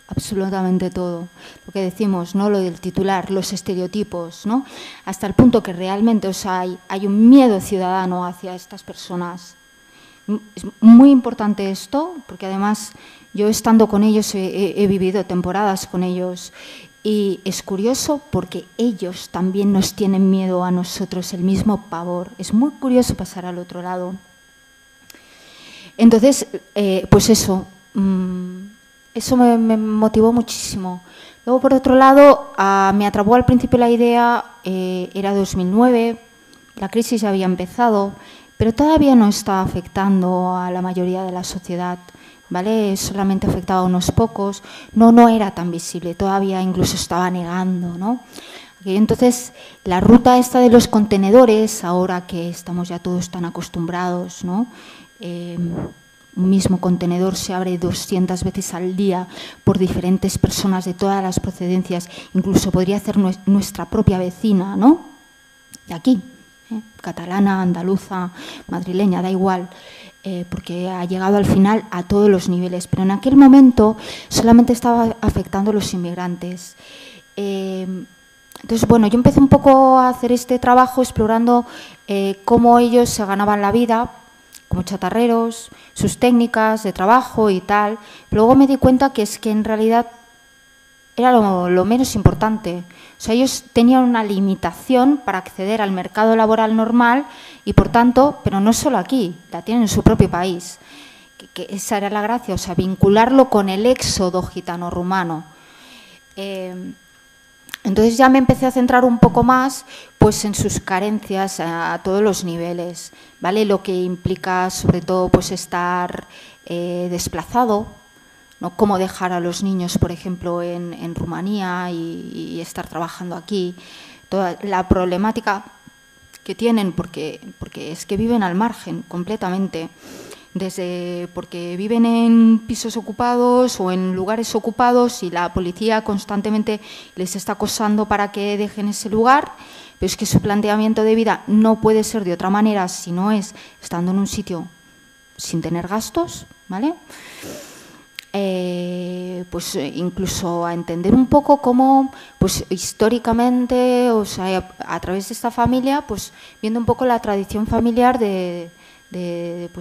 [SPEAKER 2] absolutamente todo. Lo que decimos, ¿no? Lo del titular, los estereotipos, ¿no? Hasta el punto que realmente, o sea, hay un miedo ciudadano hacia estas personas. Es muy importante esto, porque además yo estando con ellos he vivido temporadas con ellos y es curioso porque ellos también nos tienen miedo a nosotros, el mismo pavor. Es muy curioso pasar al otro lado. Entonces, pues eso me motivó muchísimo. Luego, por otro lado, me atrapó al principio la idea, era 2009, la crisis ya había empezado, pero todavía no está afectando a la mayoría de la sociedad, ¿vale? Solamente afectaba a unos pocos, no era tan visible, todavía incluso estaba negando, ¿no? Y entonces, la ruta esta de los contenedores, ahora que estamos ya todos tan acostumbrados, ¿no? Un mismo contenedor se abre 200 veces al día por diferentes personas de todas las procedencias, incluso podría ser nuestra propia vecina, ¿no? De aquí. Catalana, andaluza, madrileña, da igual, porque ha llegado al final a todos los niveles, pero en aquel momento solamente estaba afectando a los inmigrantes. Entonces, bueno, yo empecé un poco a hacer este trabajo explorando cómo ellos se ganaban la vida como chatarreros, sus técnicas de trabajo y tal. Luego me di cuenta que es que en realidad era lo menos importante. O sea, ellos tenían una limitación para acceder al mercado laboral normal y, por tanto, pero no solo aquí, la tienen en su propio país. Que esa era la gracia, o sea, vincularlo con el éxodo gitano-rumano. Entonces ya me empecé a centrar un poco más pues, en sus carencias a todos los niveles, ¿vale? Lo que implica, sobre todo, pues estar desplazado, ¿no? Cómo dejar a los niños, por ejemplo, en Rumanía y estar trabajando aquí. Toda la problemática que tienen, porque es que viven al margen completamente, porque viven en pisos ocupados o en lugares ocupados y la policía constantemente les está acosando para que dejen ese lugar, pero es que su planteamiento de vida no puede ser de otra manera si no es estando en un sitio sin tener gastos, ¿vale? Pues incluso a entender un poco cómo, pues históricamente, o sea, a través de esta familia, pues viendo un poco la tradición familiar de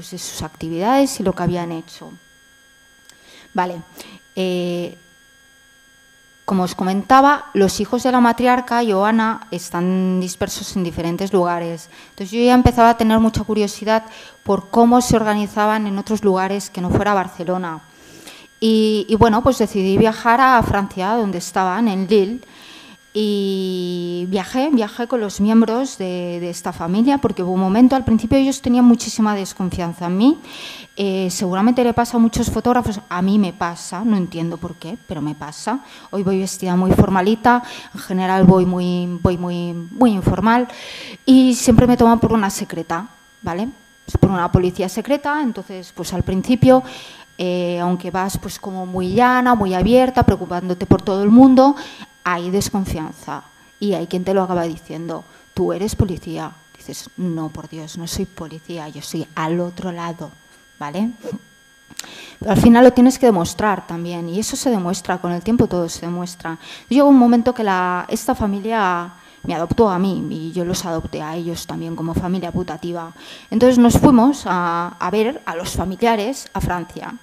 [SPEAKER 2] sus actividades y lo que habían hecho. Vale. Como os comentaba, los hijos de la matriarca, Joana, están dispersos en diferentes lugares. Entonces yo ya empezaba a tener mucha curiosidad por cómo se organizaban en otros lugares que no fuera Barcelona. Y bueno, pues decidí viajar a Francia, donde estaban, en Lille, y viajé con los miembros de esta familia, porque hubo un momento, al principio ellos tenían muchísima desconfianza en mí. Seguramente le pasa a muchos fotógrafos, a mí me pasa, no entiendo por qué, pero me pasa. Hoy voy vestida muy formalita, en general voy muy informal y siempre me toman por una secreta, ¿vale? Por una policía secreta. Entonces, pues al principio, aunque vas pues como muy llana, muy abierta, preocupándote por todo el mundo, hay desconfianza y hay quien te lo acaba diciendo, tú eres policía. Dices, no, por Dios, no soy policía, yo soy al otro lado, ¿vale? Pero al final lo tienes que demostrar también y eso se demuestra, con el tiempo todo se demuestra. Llegó un momento que esta familia me adoptó a mí y yo los adopté a ellos también como familia putativa. Entonces nos fuimos a ver a los familiares a Francia.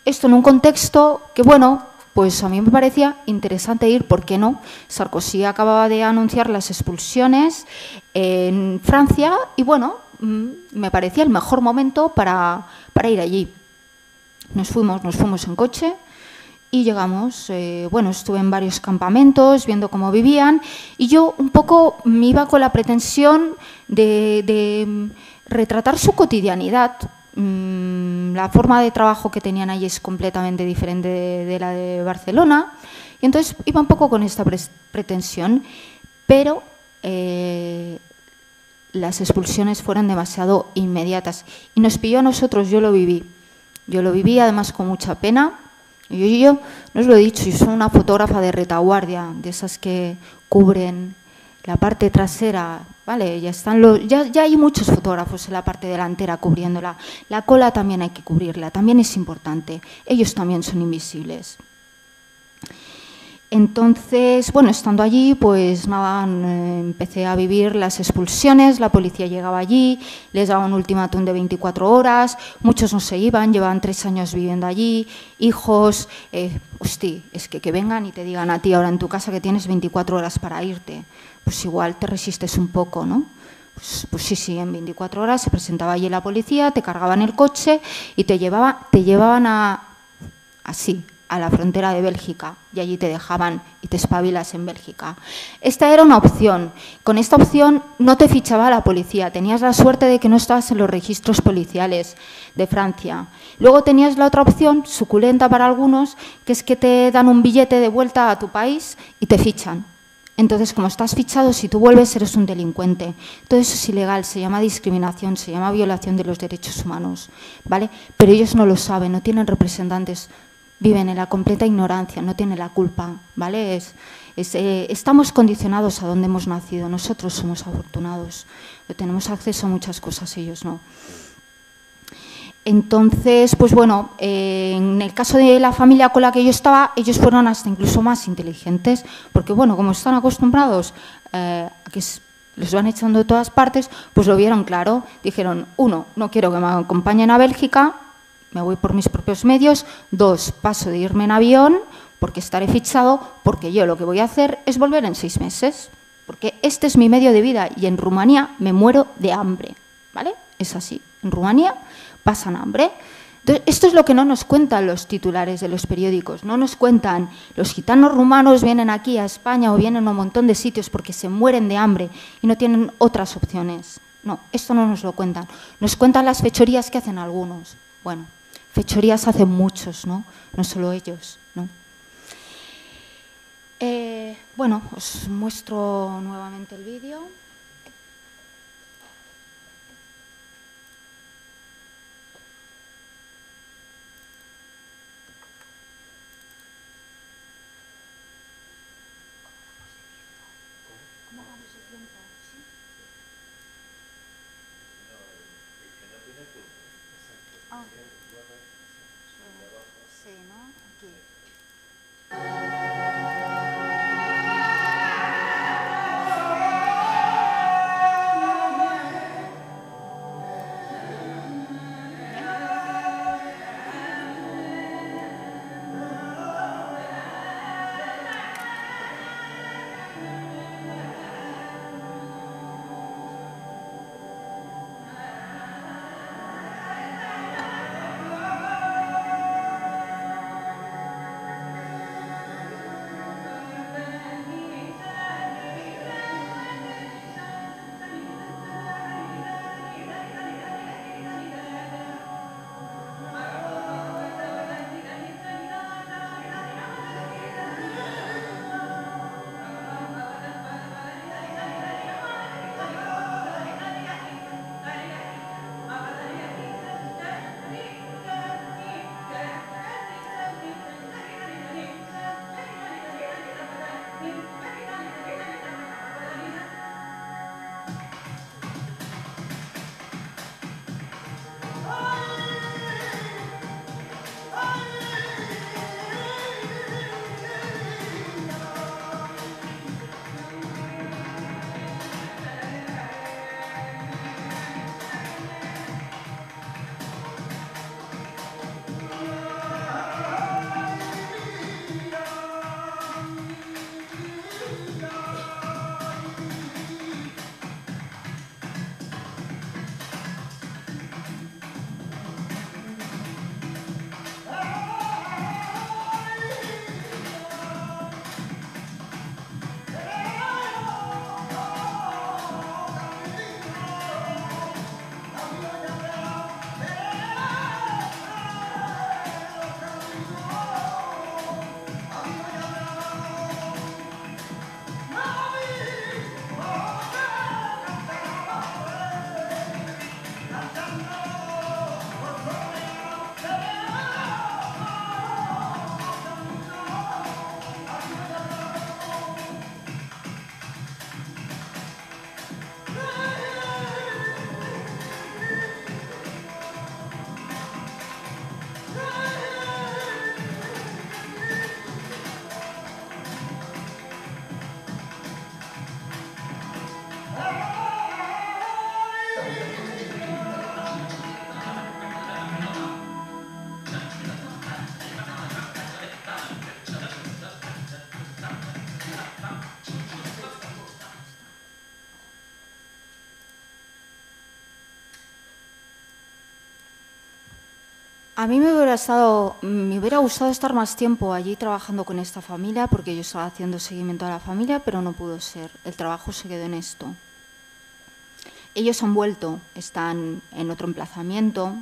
[SPEAKER 2] Esto en un contexto que, bueno, pues a mí me parecía interesante ir, ¿por qué no? Sarkozy acababa de anunciar las expulsiones en Francia y, bueno, me parecía el mejor momento para ir allí. Nos fuimos en coche y llegamos, bueno, estuve en varios campamentos viendo cómo vivían y yo un poco me iba con la pretensión de retratar su cotidianidad. La forma de trabajo que tenían allí es completamente diferente de la de Barcelona y entonces iba un poco con esta pretensión, pero las expulsiones fueron demasiado inmediatas y nos pilló a nosotros, yo lo viví, Yo lo viví, además, con mucha pena. Yo no os lo he dicho, yo soy una fotógrafa de retaguardia, de esas que cubren la parte trasera, ¿vale? Ya hay muchos fotógrafos en la parte delantera cubriéndola. La cola también hay que cubrirla, también es importante. Ellos también son invisibles. Entonces, bueno, estando allí, pues nada, empecé a vivir las expulsiones, la policía llegaba allí, les daba un ultimátum de 24 horas, muchos no se iban, llevaban 3 años viviendo allí, hijos, es que vengan y te digan a ti ahora en tu casa que tienes 24 horas para irte, pues igual te resistes un poco, ¿no? Pues sí, en 24 horas se presentaba allí la policía, te cargaban el coche y te llevaban así, a la frontera de Bélgica, y allí te dejaban y te espabilas en Bélgica. Esta era una opción. Con esta opción no te fichaba la policía, tenías la suerte de que no estabas en los registros policiales de Francia. Luego tenías la otra opción, suculenta para algunos, que es que te dan un billete de vuelta a tu país y te fichan. Entonces, como estás fichado, si tú vuelves eres un delincuente. Todo eso es ilegal, se llama discriminación, se llama violación de los derechos humanos, ¿vale? Pero ellos no lo saben, no tienen representantes. Viven en la completa ignorancia, no tienen la culpa, ¿vale? Estamos condicionados a donde hemos nacido, nosotros somos afortunados, tenemos acceso a muchas cosas, ellos no. Entonces, pues bueno, en el caso de la familia con la que yo estaba, ellos fueron hasta incluso más inteligentes, porque bueno, como están acostumbrados a que los van echando de todas partes, pues lo vieron claro, dijeron, 1, no quiero que me acompañen a Bélgica, me voy por mis propios medios. 2, paso de irme en avión porque estaré fichado, porque yo lo que voy a hacer es volver en 6 meses, porque este es mi medio de vida y en Rumanía me muero de hambre, ¿vale? Es así, en Rumanía pasan hambre. Entonces, esto es lo que no nos cuentan los titulares de los periódicos, no nos cuentan los gitanos rumanos vienen aquí a España o vienen a un montón de sitios porque se mueren de hambre y no tienen otras opciones. No, esto no nos lo cuentan. Nos cuentan las fechorías que hacen algunos. Bueno, fechorías hacen muchos, ¿no? No solo ellos, ¿no? Bueno, os muestro nuevamente el vídeo. ¿Cómo vamos de tiempo? ¿Sí? Ah. Sí, ¿no? Aquí. A mí me hubiera gustado estar más tiempo allí trabajando con esta familia, porque yo estaba haciendo seguimiento a la familia, pero no pudo ser. El trabajo se quedó en esto. Ellos han vuelto, están en otro emplazamiento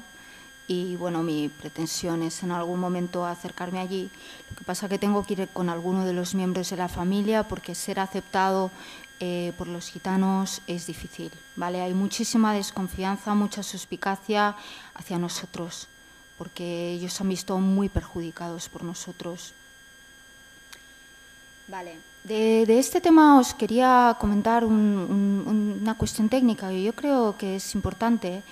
[SPEAKER 2] y, bueno, mi pretensión es en algún momento acercarme allí. Lo que pasa es que tengo que ir con alguno de los miembros de la familia, porque ser aceptado por los gitanos es difícil, ¿vale? Hay muchísima desconfianza, mucha suspicacia hacia nosotros, porque ellos se han visto muy perjudicados por nosotros. Vale. De este tema os quería comentar una cuestión técnica que yo creo que es importante,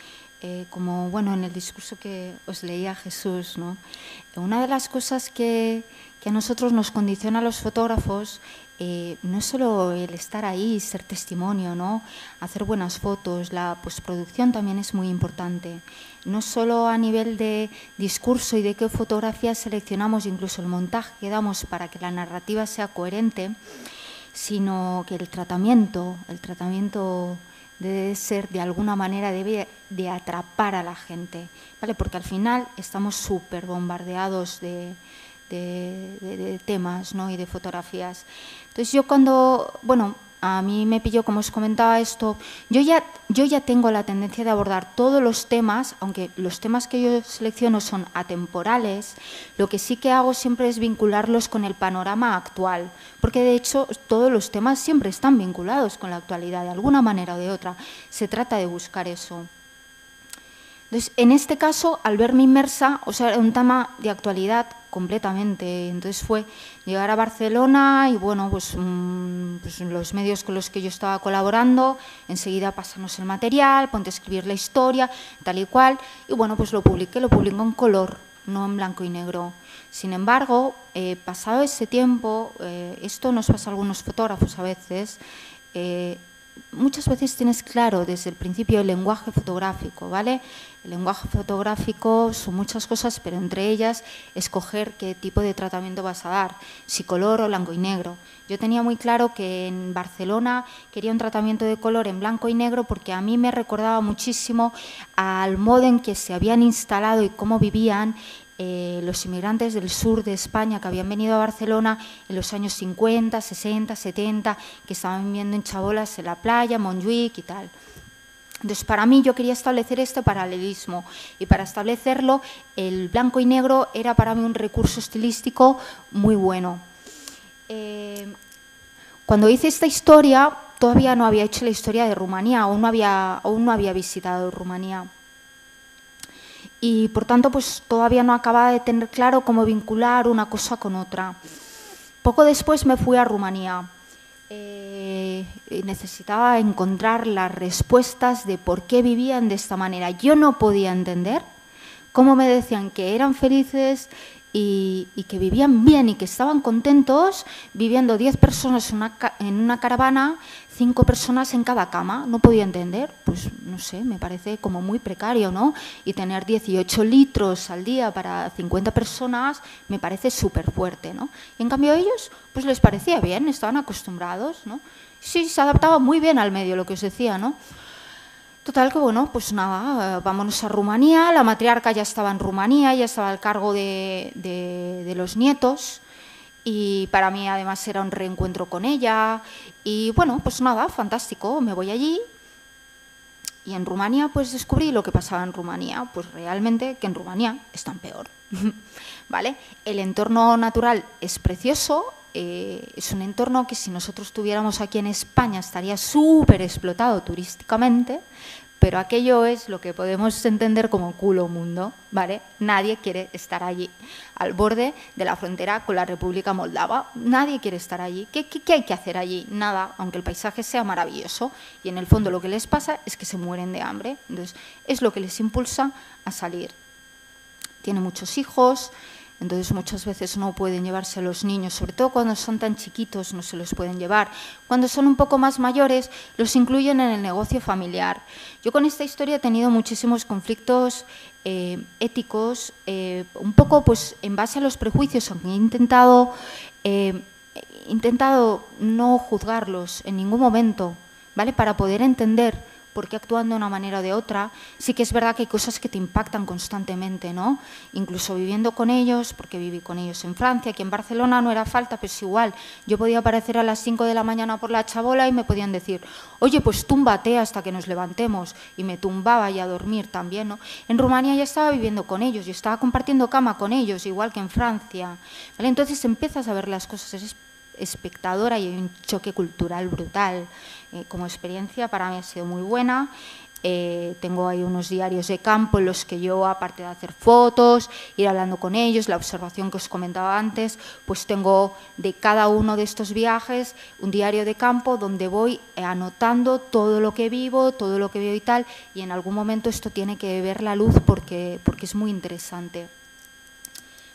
[SPEAKER 2] como bueno, en el discurso que os leía Jesús, ¿no? Una de las cosas que a nosotros nos condiciona a los fotógrafos no es solo el estar ahí, ser testimonio, ¿no? Hacer buenas fotos, la postproducción también es muy importante. No solo a nivel de discurso y de qué fotografías seleccionamos, incluso el montaje que damos para que la narrativa sea coherente, sino que el tratamiento debe ser, de alguna manera, debe de atrapar a la gente, ¿vale? Porque al final estamos súper bombardeados de temas, ¿no? Y de fotografías. Entonces yo bueno, a mí me pilló, como os comentaba esto, yo ya tengo la tendencia de abordar todos los temas, aunque los temas que yo selecciono son atemporales, lo que sí que hago siempre es vincularlos con el panorama actual, porque de hecho todos los temas siempre están vinculados con la actualidad, de alguna manera o de otra. Se trata de buscar eso. Entonces, en este caso, al verme inmersa, o sea, era un tema de actualidad completamente. Entonces fue llegar a Barcelona y, bueno, pues los medios con los que yo estaba colaborando, enseguida pasarnos el material, ponte a escribir la historia, tal y cual, y, bueno, pues lo publiqué en color, no en blanco y negro. Sin embargo, pasado ese tiempo, esto nos pasa a algunos fotógrafos a veces, muchas veces tienes claro desde el principio el lenguaje fotográfico, ¿vale? El lenguaje fotográfico son muchas cosas, pero entre ellas escoger qué tipo de tratamiento vas a dar, si color o blanco y negro. Yo tenía muy claro que en Barcelona quería un tratamiento de color en blanco y negro porque a mí me recordaba muchísimo al modo en que se habían instalado y cómo vivían los inmigrantes del sur de España que habían venido a Barcelona en los años 50, 60, 70, que estaban viviendo en chabolas en la playa, Montjuïc y tal. Entonces, para mí, yo quería establecer este paralelismo y para establecerlo, el blanco y negro era para mí un recurso estilístico muy bueno. Cuando hice esta historia, todavía no había hecho la historia de Rumanía, aún no había visitado Rumanía. Y, por tanto, pues todavía no acababa de tener claro cómo vincular una cosa con otra. Poco después me fui a Rumanía. Necesitaba encontrar las respuestas de por qué vivían de esta manera. Yo no podía entender cómo me decían que eran felices y que vivían bien y que estaban contentos viviendo 10 personas en una caravana, 5 personas en cada cama. No podía entender, pues no sé, me parece como muy precario, ¿no? Y tener 18 litros al día para 50 personas me parece súper fuerte, ¿no? Y en cambio a ellos, pues les parecía bien, estaban acostumbrados, ¿no? Sí, se adaptaba muy bien al medio, lo que os decía, ¿no? Total que, bueno, pues nada, vámonos a Rumanía. La matriarca ya estaba en Rumanía, ya estaba al cargo de los nietos y para mí además era un reencuentro con ella y, bueno, pues nada, fantástico, me voy allí y en Rumanía pues descubrí lo que pasaba en Rumanía, pues realmente que en Rumanía están peor, ¿vale? El entorno natural es precioso. Es un entorno que si nosotros tuviéramos aquí en España estaría súper explotado turísticamente, pero aquello es lo que podemos entender como culo mundo, ¿vale? Nadie quiere estar allí, al borde de la frontera con la República Moldava. Nadie quiere estar allí. ¿Qué hay que hacer allí? Nada, aunque el paisaje sea maravilloso. Y en el fondo lo que les pasa es que se mueren de hambre. Entonces, es lo que les impulsa a salir. Tiene muchos hijos. Entonces muchas veces no pueden llevarse a los niños, sobre todo cuando son tan chiquitos no se los pueden llevar. Cuando son un poco más mayores los incluyen en el negocio familiar. Yo con esta historia he tenido muchísimos conflictos éticos, un poco pues en base a los prejuicios, aunque he intentado no juzgarlos en ningún momento, ¿vale? Para poder entender por qué actúan de una manera o de otra. Sí que es verdad que hay cosas que te impactan constantemente, ¿no? Incluso viviendo con ellos, porque viví con ellos en Francia, aquí en Barcelona no era falta, pero es igual. Yo podía aparecer a las 5 de la mañana por la chabola y me podían decir, oye, pues túmbate hasta que nos levantemos. Y me tumbaba y a dormir también, ¿no? En Rumanía ya estaba viviendo con ellos, yo estaba compartiendo cama con ellos, igual que en Francia, ¿vale? Entonces empiezas a ver las cosas, eres espectadora y hay un choque cultural brutal. Como experiencia para mí ha sido muy buena. Tengo ahí unos diarios de campo en los que yo, aparte de hacer fotos, ir hablando con ellos, la observación que os comentaba antes, pues tengo de cada uno de estos viajes un diario de campo donde voy anotando todo lo que vivo, todo lo que veo y tal, y en algún momento esto tiene que ver la luz porque es muy interesante.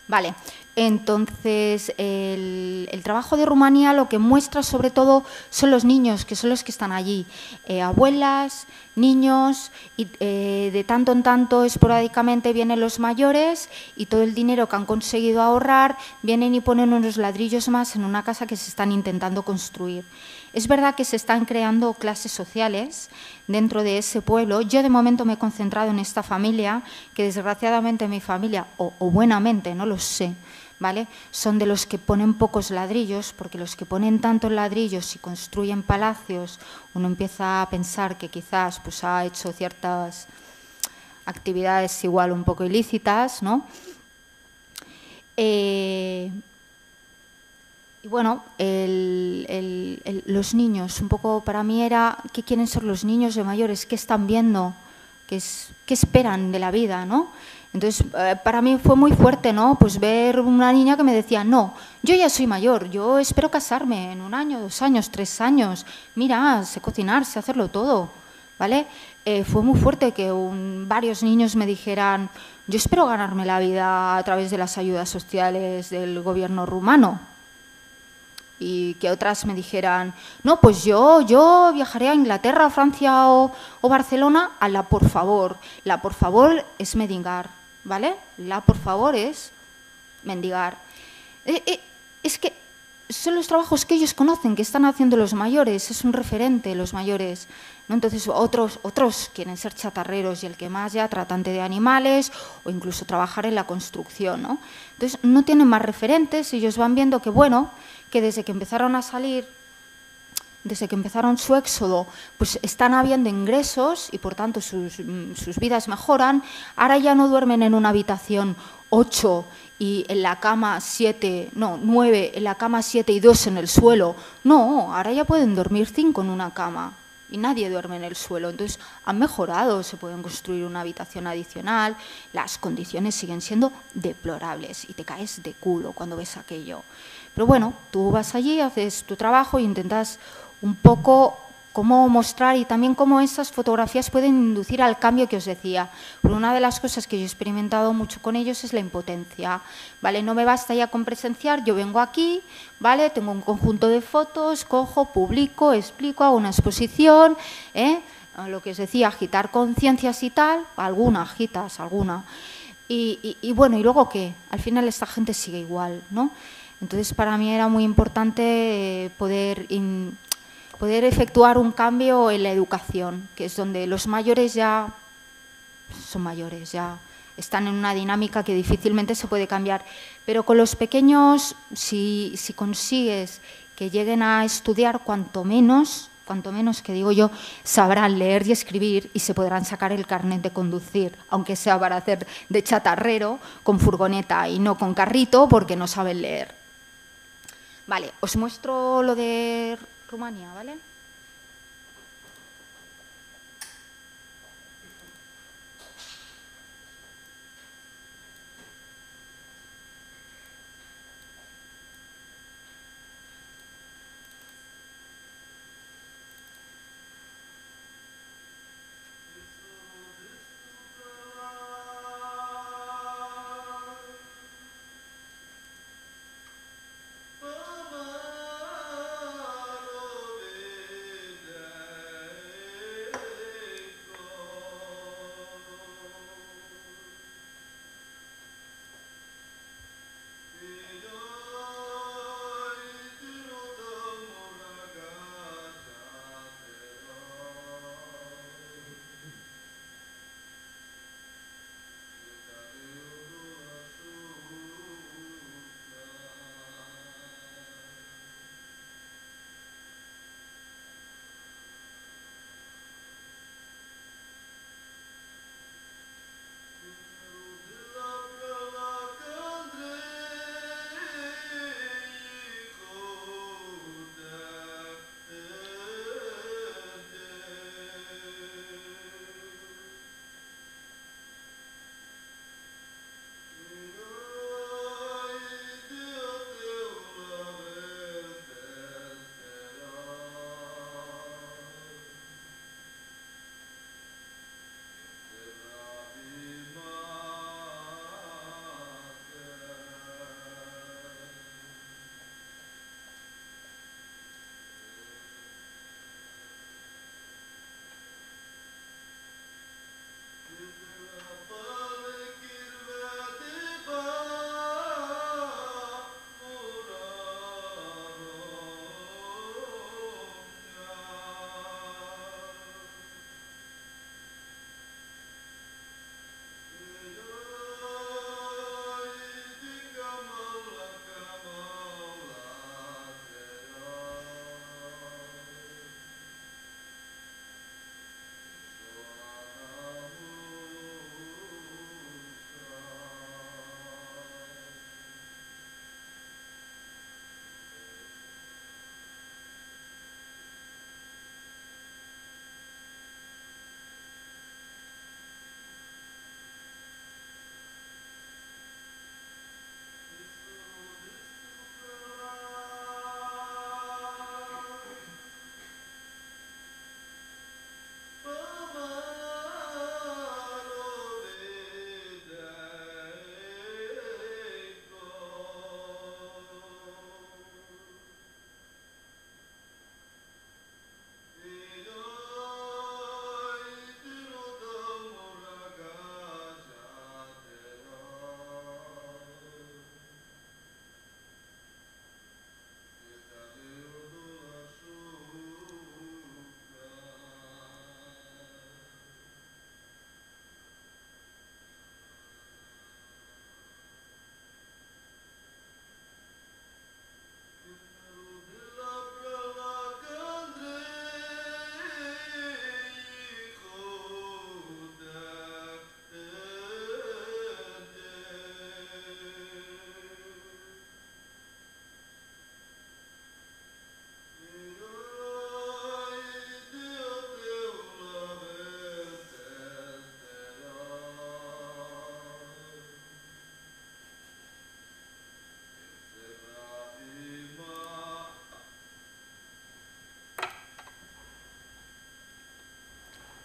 [SPEAKER 2] Vale, entonces el trabajo de Rumanía lo que muestra sobre todo son los niños, que son los que están allí, abuelas, niños, y de tanto en tanto esporádicamente vienen los mayores y todo el dinero que han conseguido ahorrar vienen y ponen unos ladrillos más en una casa que se están intentando construir. Es verdad que se están creando clases sociales dentro de ese pueblo. Yo de momento me he concentrado en esta familia, que desgraciadamente mi familia, o buenamente, no lo sé, ¿vale? Son de los que ponen pocos ladrillos, porque los que ponen tantos ladrillos y construyen palacios, uno empieza a pensar que quizás pues, ha hecho ciertas actividades igual un poco ilícitas, ¿no? Y bueno, los niños, un poco para mí era qué quieren ser los niños de mayores, qué están viendo, qué esperan de la vida, ¿no? Entonces, para mí fue muy fuerte, ¿no? Pues ver una niña que me decía, no, yo ya soy mayor, yo espero casarme en 1 año, 2 años, 3 años, mira, sé cocinar, sé hacerlo todo, ¿vale? Fue muy fuerte que varios niños me dijeran, yo espero ganarme la vida a través de las ayudas sociales del gobierno rumano. Y que otras me dijeran, no, pues yo viajaré a Inglaterra, Francia o Barcelona a la por favor. La por favor es mendigar, ¿vale? La por favor es mendigar. Es que son los trabajos que ellos conocen, que están haciendo los mayores, es un referente los mayores, ¿no? Entonces otros quieren ser chatarreros y el que más ya tratante de animales o incluso trabajar en la construcción, ¿no? Entonces no tienen más referentes, ellos van viendo que bueno, que desde que empezaron a salir, desde que empezaron su éxodo, pues están habiendo ingresos y por tanto sus vidas mejoran. Ahora ya no duermen en una habitación 8 y en la cama 9, en la cama 7 y 2 en el suelo. No, ahora ya pueden dormir 5 en una cama y nadie duerme en el suelo. Entonces han mejorado, se pueden construir una habitación adicional, las condiciones siguen siendo deplorables y te caes de culo cuando ves aquello. Pero bueno, tú vas allí, haces tu trabajo e intentas un poco cómo mostrar y también cómo esas fotografías pueden inducir al cambio que os decía. Pero una de las cosas que yo he experimentado mucho con ellos es la impotencia, ¿vale? No me basta ya con presenciar, yo vengo aquí, ¿vale? Tengo un conjunto de fotos, cojo, publico, explico, hago una exposición, lo que os decía, agitar conciencias y tal, alguna agitas, alguna. Y bueno, ¿y luego qué? Al final esta gente sigue igual, ¿no? Entonces, para mí era muy importante poder efectuar un cambio en la educación, que es donde los mayores ya son mayores, ya están en una dinámica que difícilmente se puede cambiar. Pero con los pequeños, si consigues que lleguen a estudiar, cuanto menos que digo yo, sabrán leer y escribir y se podrán sacar el carnet de conducir, aunque sea para hacer de chatarrero con furgoneta y no con carrito porque no saben leer. Vale, os muestro lo de Rumanía, ¿vale?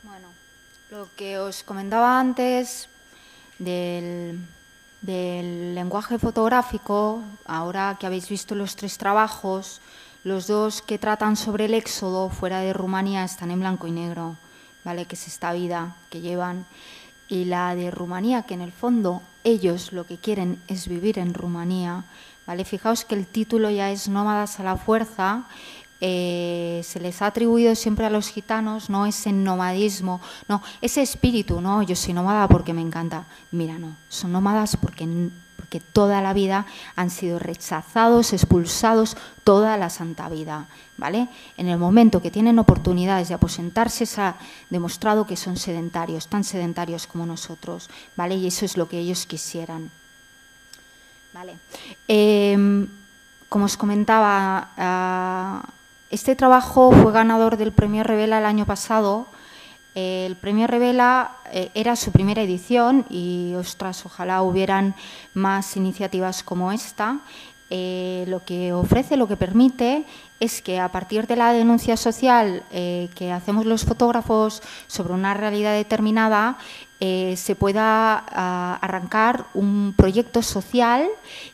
[SPEAKER 2] Bueno, lo que os comentaba antes del lenguaje fotográfico, ahora que habéis visto los 3 trabajos, los 2 que tratan sobre el éxodo fuera de Rumanía están en blanco y negro, ¿vale? Que es esta vida que llevan. Y la de Rumanía, que en el fondo ellos lo que quieren es vivir en Rumanía, ¿vale? Fijaos que el título ya es Nómadas a la fuerza. Se les ha atribuido siempre a los gitanos, no ese nomadismo, no, ese espíritu, no, yo soy nómada porque me encanta. Mira, no, son nómadas porque toda la vida han sido rechazados, expulsados, toda la santa vida, ¿vale? En el momento que tienen oportunidades de aposentarse, se ha demostrado que son sedentarios, tan sedentarios como nosotros, ¿vale? Y eso es lo que ellos quisieran, ¿vale? Como os comentaba, este trabajo fue ganador del Premio Revela el año pasado. El Premio Revela era su primera edición y, ostras, ojalá hubieran más iniciativas como esta. Lo que ofrece, lo que permite, es que a partir de la denuncia social que hacemos los fotógrafos sobre una realidad determinada, se pueda arrancar un proyecto social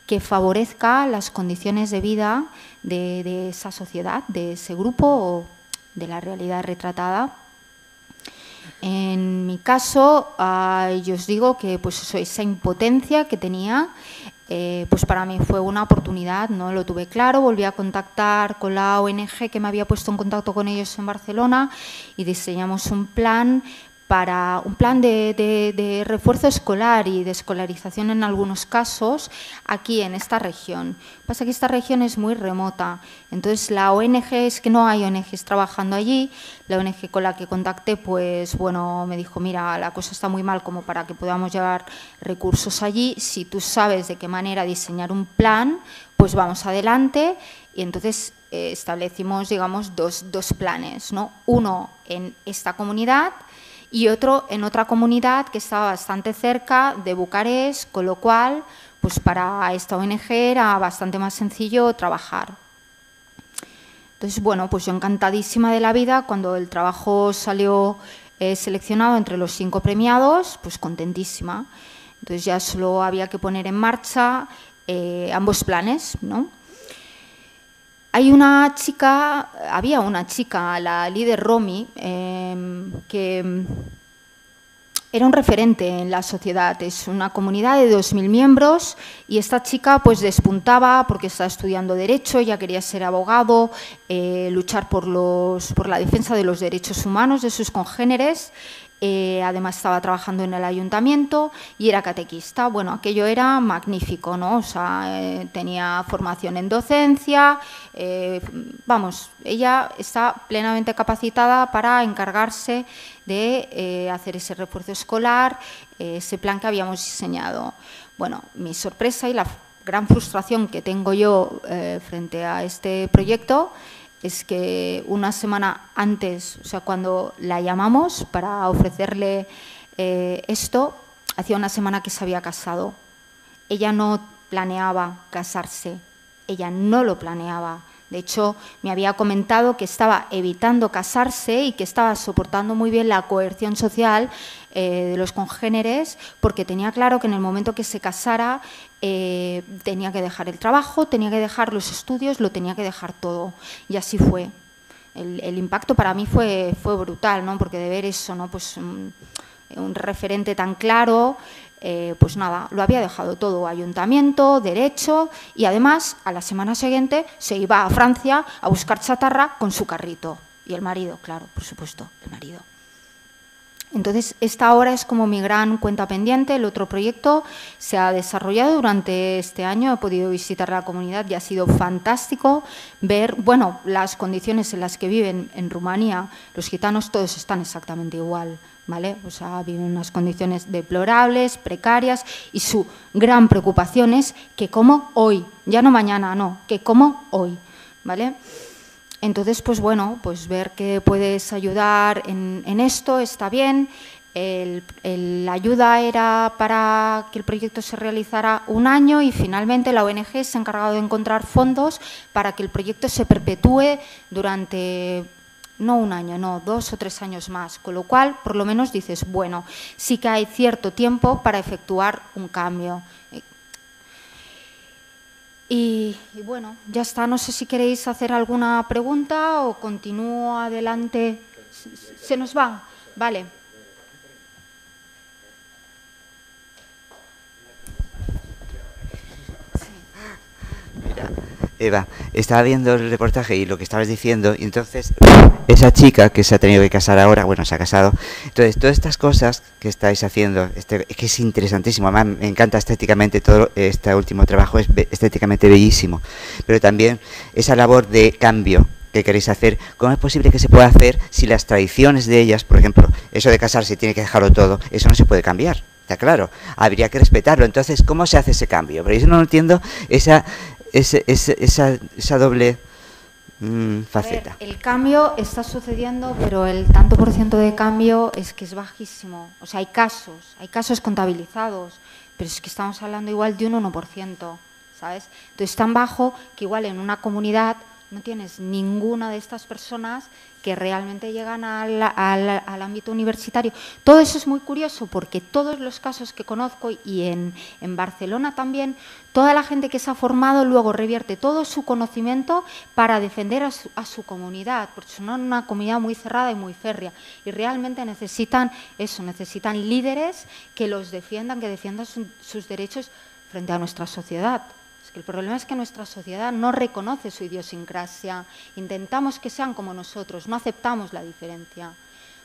[SPEAKER 2] que favorezca las condiciones de vida de esa sociedad, de ese grupo o de la realidad retratada. En mi caso, yo os digo que pues esa impotencia que tenía, pues para mí fue una oportunidad, ¿no? Lo tuve claro, volví a contactar con la ONG que me había puesto en contacto con ellos en Barcelona y diseñamos un plan de refuerzo escolar y de escolarización en algunos casos aquí en esta región. Pasa que esta región es muy remota, entonces la ONG, es que no hay ONGs trabajando allí. La ONG con la que contacté, pues bueno, me dijo, mira, la cosa está muy mal como para que podamos llevar recursos allí. Si tú sabes de qué manera diseñar un plan, pues vamos adelante. Y entonces establecimos, digamos, dos planes, ¿no? Uno en esta comunidad y otro en otra comunidad que estaba bastante cerca de Bucarest, con lo cual, pues para esta ONG era bastante más sencillo trabajar. Entonces, bueno, pues yo encantadísima de la vida, cuando el trabajo salió seleccionado entre los 5 premiados, pues contentísima. Entonces ya solo había que poner en marcha ambos planes, ¿no? Había una chica, la líder Romy, que era un referente en la sociedad. Es una comunidad de 2000 miembros y esta chica pues despuntaba porque estaba estudiando Derecho, ya quería ser abogado, luchar por la defensa de los derechos humanos de sus congéneres. Además estaba trabajando en el ayuntamiento y era catequista. Bueno, aquello era magnífico, ¿no? O sea, tenía formación en docencia, vamos, ella está plenamente capacitada para encargarse de hacer ese refuerzo escolar, ese plan que habíamos diseñado. Bueno, mi sorpresa y la gran frustración que tengo yo frente a este proyecto es que una semana antes, o sea, cuando la llamamos para ofrecerle esto, hacía una semana que se había casado. Ella no planeaba casarse, ella no lo planeaba. De hecho, me había comentado que estaba evitando casarse y que estaba soportando muy bien la coerción social de los congéneres, porque tenía claro que en el momento que se casara tenía que dejar el trabajo, tenía que dejar los estudios, lo tenía que dejar todo. Y así fue. El impacto para mí fue brutal, ¿no? Porque de ver eso, ¿no? Pues un referente tan claro, pues nada, lo había dejado todo, ayuntamiento, derecho, y además a la semana siguiente se iba a Francia a buscar chatarra con su carrito. Y el marido, claro, por supuesto, el marido. Entonces, esta ahora es como mi gran cuenta pendiente. El otro proyecto se ha desarrollado durante este año, he podido visitar la comunidad y ha sido fantástico ver, bueno, las condiciones en las que viven en Rumanía. Los gitanos todos están exactamente igual, ¿vale? O sea, viven en unas condiciones deplorables, precarias, y su gran preocupación es que como hoy, ya no mañana, no, que como hoy, ¿vale? Entonces, pues bueno, pues ver que puedes ayudar en esto está bien. La ayuda era para que el proyecto se realizara un año y finalmente la ONG se ha encargado de encontrar fondos para que el proyecto se perpetúe durante no un año, no, 2 o 3 años más, con lo cual, por lo menos dices, bueno, sí que hay cierto tiempo para efectuar un cambio. Y bueno, ya está, no sé si queréis hacer alguna pregunta o continúo adelante. ¿Se nos va? Vale.
[SPEAKER 3] Mira, Eva, estaba viendo el reportaje y lo que estabas diciendo, y entonces esa chica que se ha tenido que casar ahora, bueno, se ha casado, entonces todas estas cosas que estáis haciendo, que es interesantísimo, además me encanta estéticamente, todo este último trabajo es estéticamente bellísimo, pero también esa labor de cambio que queréis hacer, ¿cómo es posible que se pueda hacer si las tradiciones de ellas, por ejemplo, eso de casarse tiene que dejarlo todo, eso no se puede cambiar? Está claro, habría que respetarlo. Entonces, ¿cómo se hace ese cambio? Pero yo no entiendo esa doble faceta.
[SPEAKER 2] El cambio está sucediendo, pero el tanto por ciento de cambio es que es bajísimo. O sea, hay casos contabilizados, pero es que estamos hablando igual de un 1%, ¿sabes? Entonces, tan bajo que igual en una comunidad no tienes ninguna de estas personas que realmente llegan al ámbito universitario. Todo eso es muy curioso porque todos los casos que conozco y en Barcelona también, toda la gente que se ha formado luego revierte todo su conocimiento para defender a su comunidad, porque son una comunidad muy cerrada y muy férrea y realmente necesitan eso, necesitan líderes que los defiendan, que defiendan sus derechos frente a nuestra sociedad. El problema es que nuestra sociedad no reconoce su idiosincrasia, intentamos que sean como nosotros, no aceptamos la diferencia.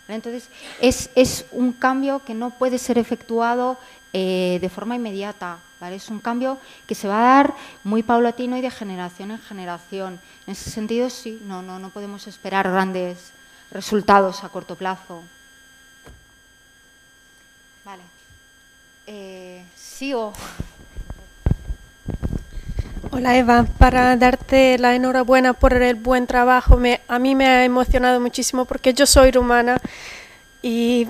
[SPEAKER 2] Entonces, es un cambio que no puede ser efectuado de forma inmediata, ¿vale? Es un cambio que se va a dar muy paulatino y de generación en generación. En ese sentido, sí, no podemos esperar grandes resultados a corto plazo. Vale. ¿Sigo?
[SPEAKER 4] Hola Eva, para darte la enhorabuena por el buen trabajo. A mí me ha emocionado muchísimo porque yo soy rumana y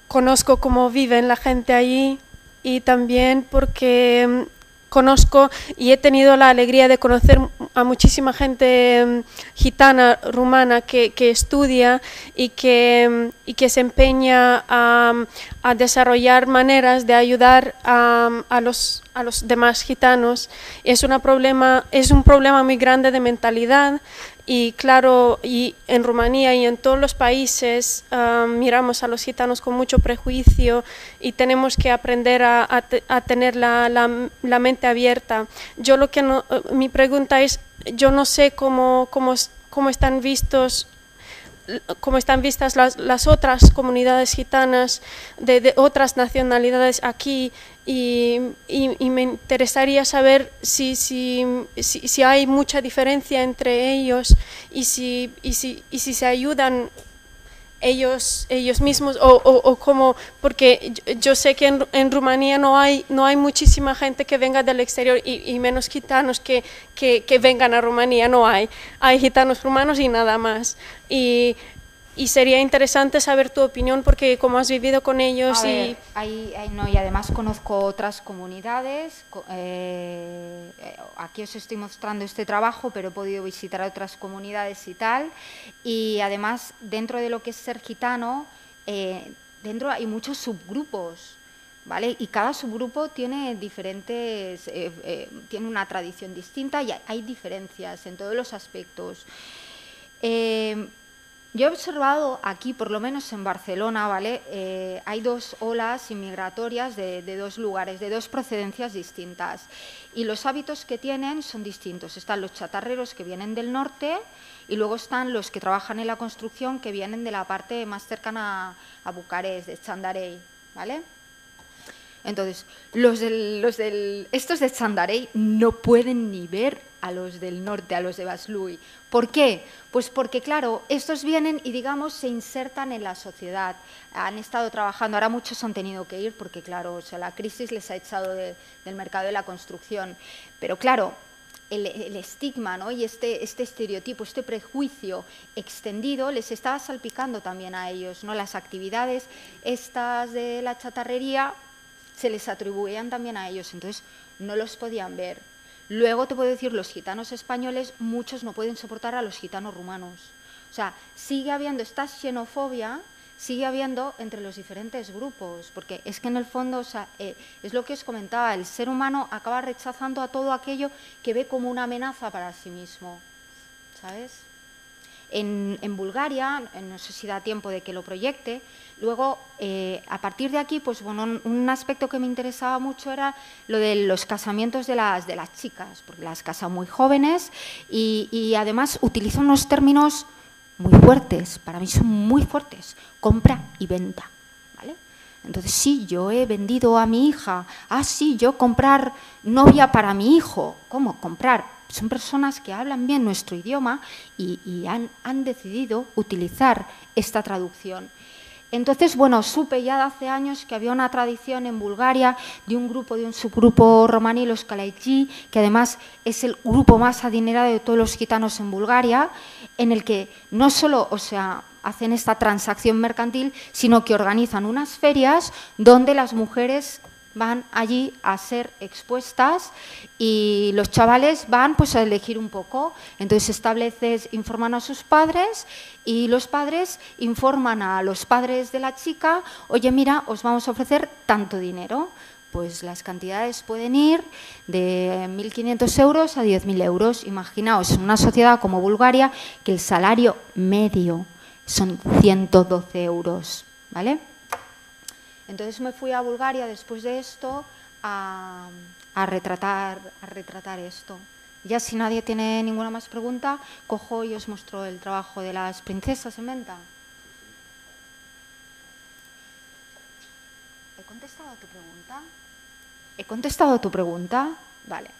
[SPEAKER 4] conozco cómo viven la gente allí y también porque conozco y he tenido la alegría de conocer a muchísima gente gitana, rumana, que estudia y que se empeña a desarrollar maneras de ayudar a los demás gitanos. Es un problema muy grande de mentalidad y claro, y en Rumanía y en todos los países miramos a los gitanos con mucho prejuicio y tenemos que aprender a tener la mente abierta. Mi pregunta es, yo no sé cómo están vistas las otras comunidades gitanas de otras nacionalidades aquí y me interesaría saber si hay mucha diferencia entre ellos y si se ayudan ellos mismos o cómo, porque yo sé que en Rumanía no hay muchísima gente que venga del exterior y menos gitanos que vengan a Rumanía, no hay gitanos rumanos y nada más y sería interesante saber tu opinión porque como has vivido con ellos
[SPEAKER 2] y además conozco otras comunidades. Aquí os estoy mostrando este trabajo, pero he podido visitar otras comunidades y tal. Y además, dentro de lo que es ser gitano, dentro hay muchos subgrupos, ¿vale? Y cada subgrupo tiene tiene una tradición distinta y hay diferencias en todos los aspectos. Yo he observado aquí, por lo menos en Barcelona, ¿vale? Hay dos olas inmigratorias de dos lugares, de dos procedencias distintas. Y los hábitos que tienen son distintos. Están los chatarreros que vienen del norte y luego están los que trabajan en la construcción que vienen de la parte más cercana a Bucarest, de Chandarei, ¿vale? Entonces, estos de Chandarei no pueden ni ver a los del norte, a los de Vaslui. ¿Por qué? Pues porque, claro, estos vienen y, digamos, se insertan en la sociedad. Han estado trabajando, ahora muchos han tenido que ir porque, claro, o sea, la crisis les ha echado del mercado de la construcción. Pero, claro, el estigma, ¿no? Y este estereotipo, este prejuicio extendido les está salpicando también a ellos, ¿no? Las actividades estas de la chatarrería se les atribuían también a ellos, entonces no los podían ver. Luego te puedo decir, los gitanos españoles, muchos no pueden soportar a los gitanos rumanos, O sea, sigue habiendo esta xenofobia, sigue habiendo entre los diferentes grupos, porque es que en el fondo, o sea, es lo que os comentaba, el ser humano acaba rechazando a todo aquello que ve como una amenaza para sí mismo, ¿sabes? En Bulgaria, no sé si da tiempo de que lo proyecte, luego, a partir de aquí, pues bueno, un aspecto que me interesaba mucho era lo de los casamientos de las chicas, porque las casan muy jóvenes y además utilizan unos términos muy fuertes, para mí son muy fuertes, compra y venta, ¿vale? Entonces, sí, yo he vendido a mi hija, sí, yo comprar novia para mi hijo, ¿cómo? Comprar. Son personas que hablan bien nuestro idioma y han decidido utilizar esta traducción. Entonces, bueno, supe ya de hace años que había una tradición en Bulgaria de un subgrupo romaní, los Kalaitji, que además es el grupo más adinerado de todos los gitanos en Bulgaria, en el que no solo, o sea, hacen esta transacción mercantil, sino que organizan unas ferias donde las mujeres van allí a ser expuestas y los chavales van pues a elegir un poco. Entonces informan a sus padres y los padres informan a los padres de la chica, oye, mira, os vamos a ofrecer tanto dinero. Pues las cantidades pueden ir de 1.500 euros a 10.000 euros. Imaginaos, en una sociedad como Bulgaria, que el salario medio son 112 euros, ¿vale? Entonces me fui a Bulgaria después de esto a retratar esto. Ya si nadie tiene ninguna más pregunta, cojo y os muestro el trabajo de las princesas en venta. ¿He contestado a tu pregunta? ¿He contestado a tu pregunta? Vale.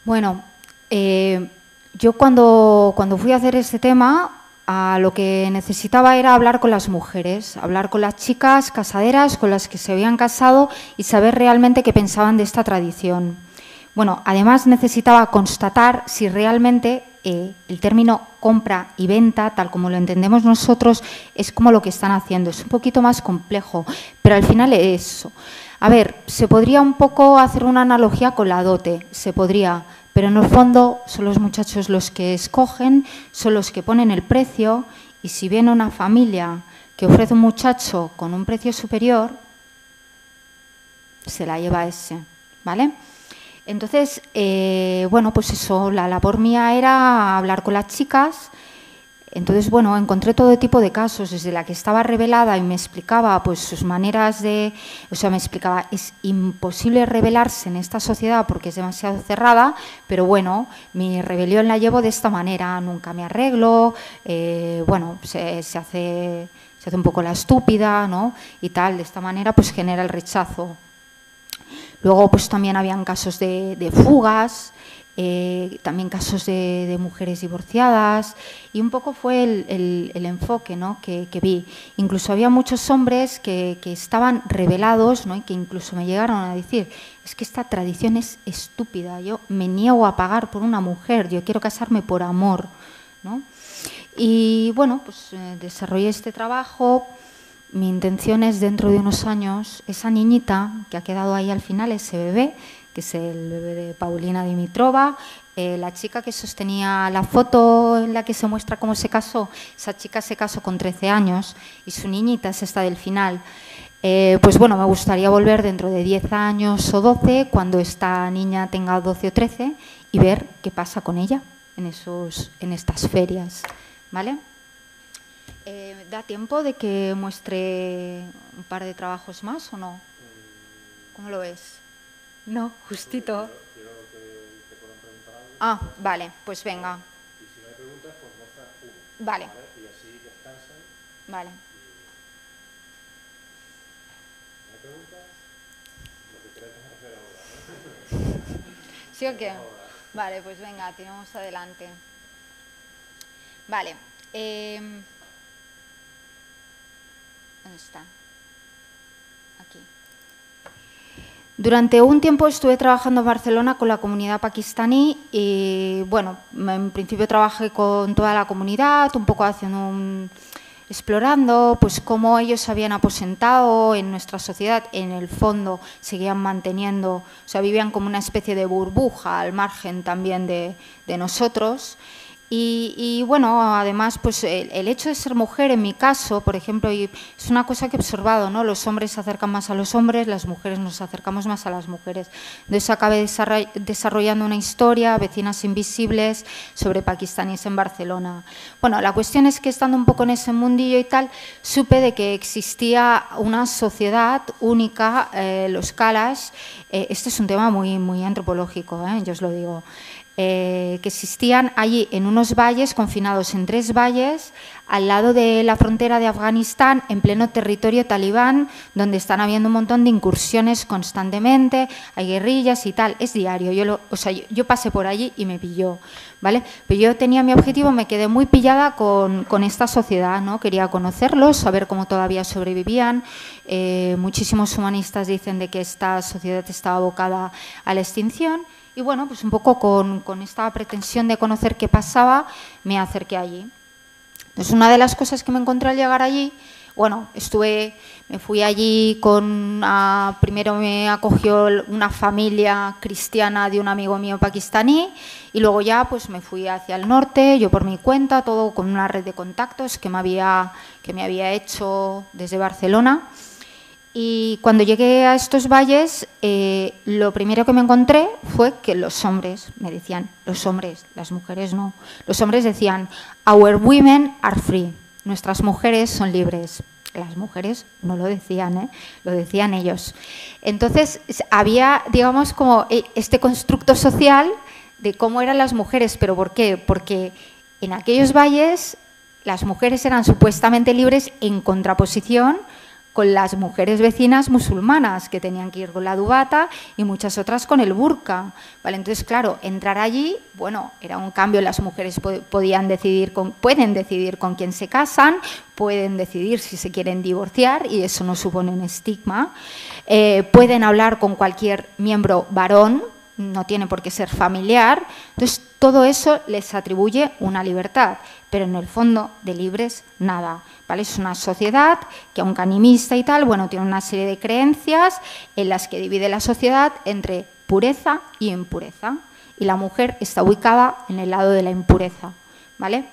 [SPEAKER 2] Bueno, yo cuando fui a hacer este tema, lo que necesitaba era hablar con las mujeres, hablar con las chicas casaderas, con las que se habían casado y saber realmente qué pensaban de esta tradición. Bueno, además necesitaba constatar si realmente el término compra y venta, tal como lo entendemos nosotros, es como lo que están haciendo. Es un poquito más complejo, pero al final es eso. A ver, se podría un poco hacer una analogía con la dote, se podría, pero en el fondo son los muchachos los que escogen, son los que ponen el precio, y si viene una familia que ofrece un muchacho con un precio superior, se la lleva ese, ¿vale? Entonces, bueno, pues eso, la labor mía era hablar con las chicas. Entonces, bueno, encontré todo tipo de casos, desde la que estaba revelada y me explicaba pues sus maneras de... O sea, me explicaba, es imposible rebelarse en esta sociedad porque es demasiado cerrada, pero bueno, mi rebelión la llevo de esta manera, nunca me arreglo, bueno, se hace un poco la estúpida, ¿no? Y tal, de esta manera pues genera el rechazo. Luego pues también habían casos de fugas, también casos de mujeres divorciadas, y un poco fue el enfoque, ¿no?, que vi. Incluso había muchos hombres que estaban rebelados, ¿no?, y que incluso me llegaron a decir, es que esta tradición es estúpida, yo me niego a pagar por una mujer, yo quiero casarme por amor, ¿no? Y bueno, pues desarrollé este trabajo. Mi intención es, dentro de unos años, esa niñita que ha quedado ahí al final, ese bebé, que es el bebé de Paulina Dimitrova, la chica que sostenía la foto en la que se muestra cómo se casó, esa chica se casó con 13 años y su niñita es esta del final. Pues bueno, me gustaría volver dentro de 10 años o 12, cuando esta niña tenga 12 o 13, y ver qué pasa con ella en estas ferias, ¿vale? ¿Da tiempo de que muestre un par de trabajos más o no? ¿Cómo lo ves? No, justito. Ah, vale, pues venga.
[SPEAKER 1] Y si no hay preguntas, pues muestra uno.
[SPEAKER 2] Vale.
[SPEAKER 1] Y así descansan.
[SPEAKER 2] Vale.
[SPEAKER 1] ¿No hay preguntas? Lo que queráis hacer ahora, ¿no?
[SPEAKER 2] ¿Sí o qué? Vale, pues venga, tiramos adelante. Vale. ¿Dónde está? Aquí. Durante un tiempo estuve trabajando en Barcelona con la comunidad pakistaní y, bueno, en principio trabajé con toda la comunidad, un poco explorando pues cómo ellos se habían aposentado en nuestra sociedad, en el fondo seguían manteniendo, o sea, vivían como una especie de burbuja al margen también de nosotros. Y bueno, además, pues el hecho de ser mujer, en mi caso, por ejemplo, y es una cosa que he observado, ¿no? Los hombres se acercan más a los hombres, las mujeres nos acercamos más a las mujeres. Entonces acabé desarrollando una historia, Vecinas Invisibles, sobre pakistaníes en Barcelona. Bueno, la cuestión es que, estando un poco en ese mundillo y tal, supe de que existía una sociedad única, los Kalash. Este es un tema muy antropológico, yo os lo digo. Que existían allí en unos valles, confinados en 3 valles, al lado de la frontera de Afganistán, en pleno territorio talibán, donde están habiendo un montón de incursiones constantemente, hay guerrillas y tal, es diario. Yo pasé por allí y me pilló, ¿vale? Pero yo tenía mi objetivo, me quedé muy pillada con esta sociedad, ¿no? Quería conocerlos, saber cómo todavía sobrevivían. Muchísimos humanistas dicen de que esta sociedad estaba abocada a la extinción. Y bueno, pues un poco con esta pretensión de conocer qué pasaba, me acerqué allí. Entonces, una de las cosas que me encontré al llegar allí, bueno, me fui allí primero me acogió una familia cristiana de un amigo mío pakistaní, y luego ya pues me fui hacia el norte, yo por mi cuenta, todo con una red de contactos que me había hecho desde Barcelona. Y cuando llegué a estos valles, lo primero que me encontré fue que los hombres, me decían, los hombres, las mujeres no, los hombres decían, our women are free, nuestras mujeres son libres. Las mujeres no lo decían, lo decían ellos. Entonces había, digamos, como este constructo social de cómo eran las mujeres, pero ¿por qué? Porque en aquellos valles las mujeres eran supuestamente libres en contraposición con las mujeres vecinas musulmanas, que tenían que ir con la dubata, y muchas otras con el burka, ¿vale? Entonces, claro, entrar allí, bueno, era un cambio. Las mujeres pueden decidir con quién se casan, pueden decidir si se quieren divorciar, y eso no supone un estigma. Pueden hablar con cualquier miembro varón, no tiene por qué ser familiar. Entonces, todo eso les atribuye una libertad, pero en el fondo de libres nada, ¿vale? Es una sociedad que, aunque animista y tal, bueno, tiene una serie de creencias en las que divide la sociedad entre pureza y impureza, y la mujer está ubicada en el lado de la impureza, ¿vale?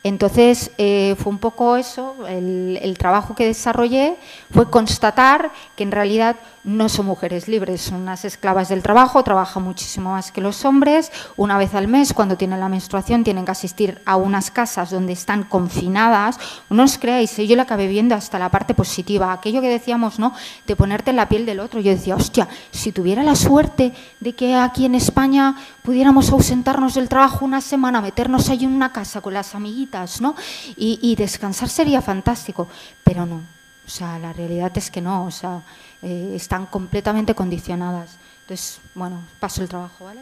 [SPEAKER 2] Entonces, fue un poco eso, el trabajo que desarrollé fue constatar que en realidad no son mujeres libres, son unas esclavas del trabajo, trabajan muchísimo más que los hombres. Una vez al mes, cuando tienen la menstruación, tienen que asistir a unas casas donde están confinadas. No os creáis, yo la acabé viendo hasta la parte positiva, aquello que decíamos, ¿no?, de ponerte en la piel del otro. Yo decía, hostia, si tuviera la suerte de que aquí en España pudiéramos ausentarnos del trabajo una semana, meternos ahí en una casa con las amiguitas, ¿no?, y descansar, sería fantástico, pero no. O sea, la realidad es que no, o sea, están completamente condicionadas. Entonces, bueno, paso el trabajo, ¿vale?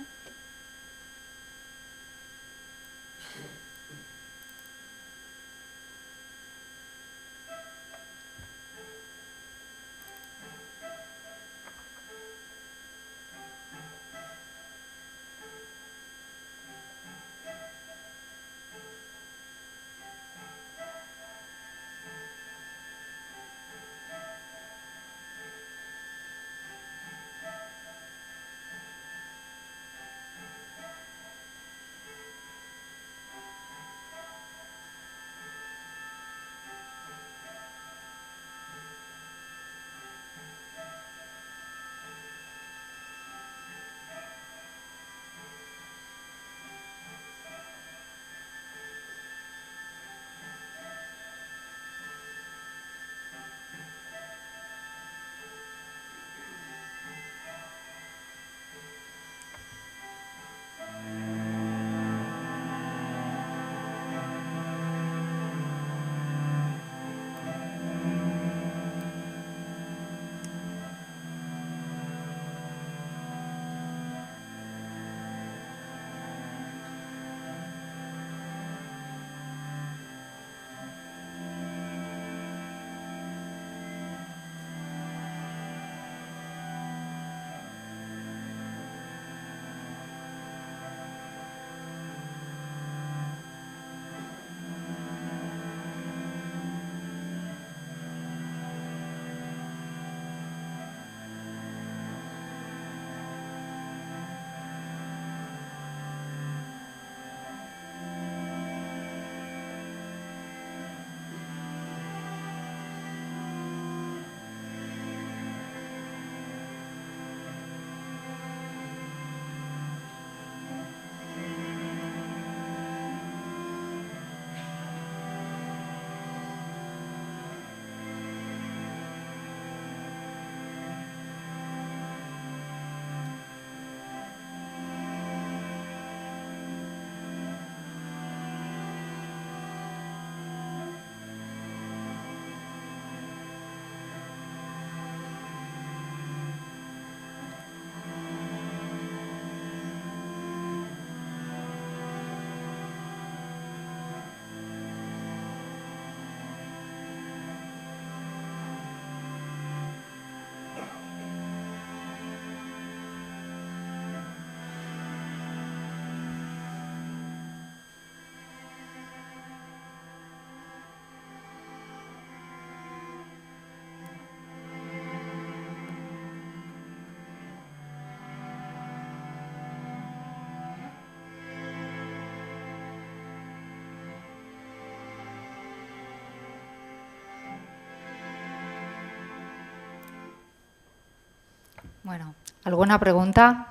[SPEAKER 2] Bueno, ¿alguna pregunta?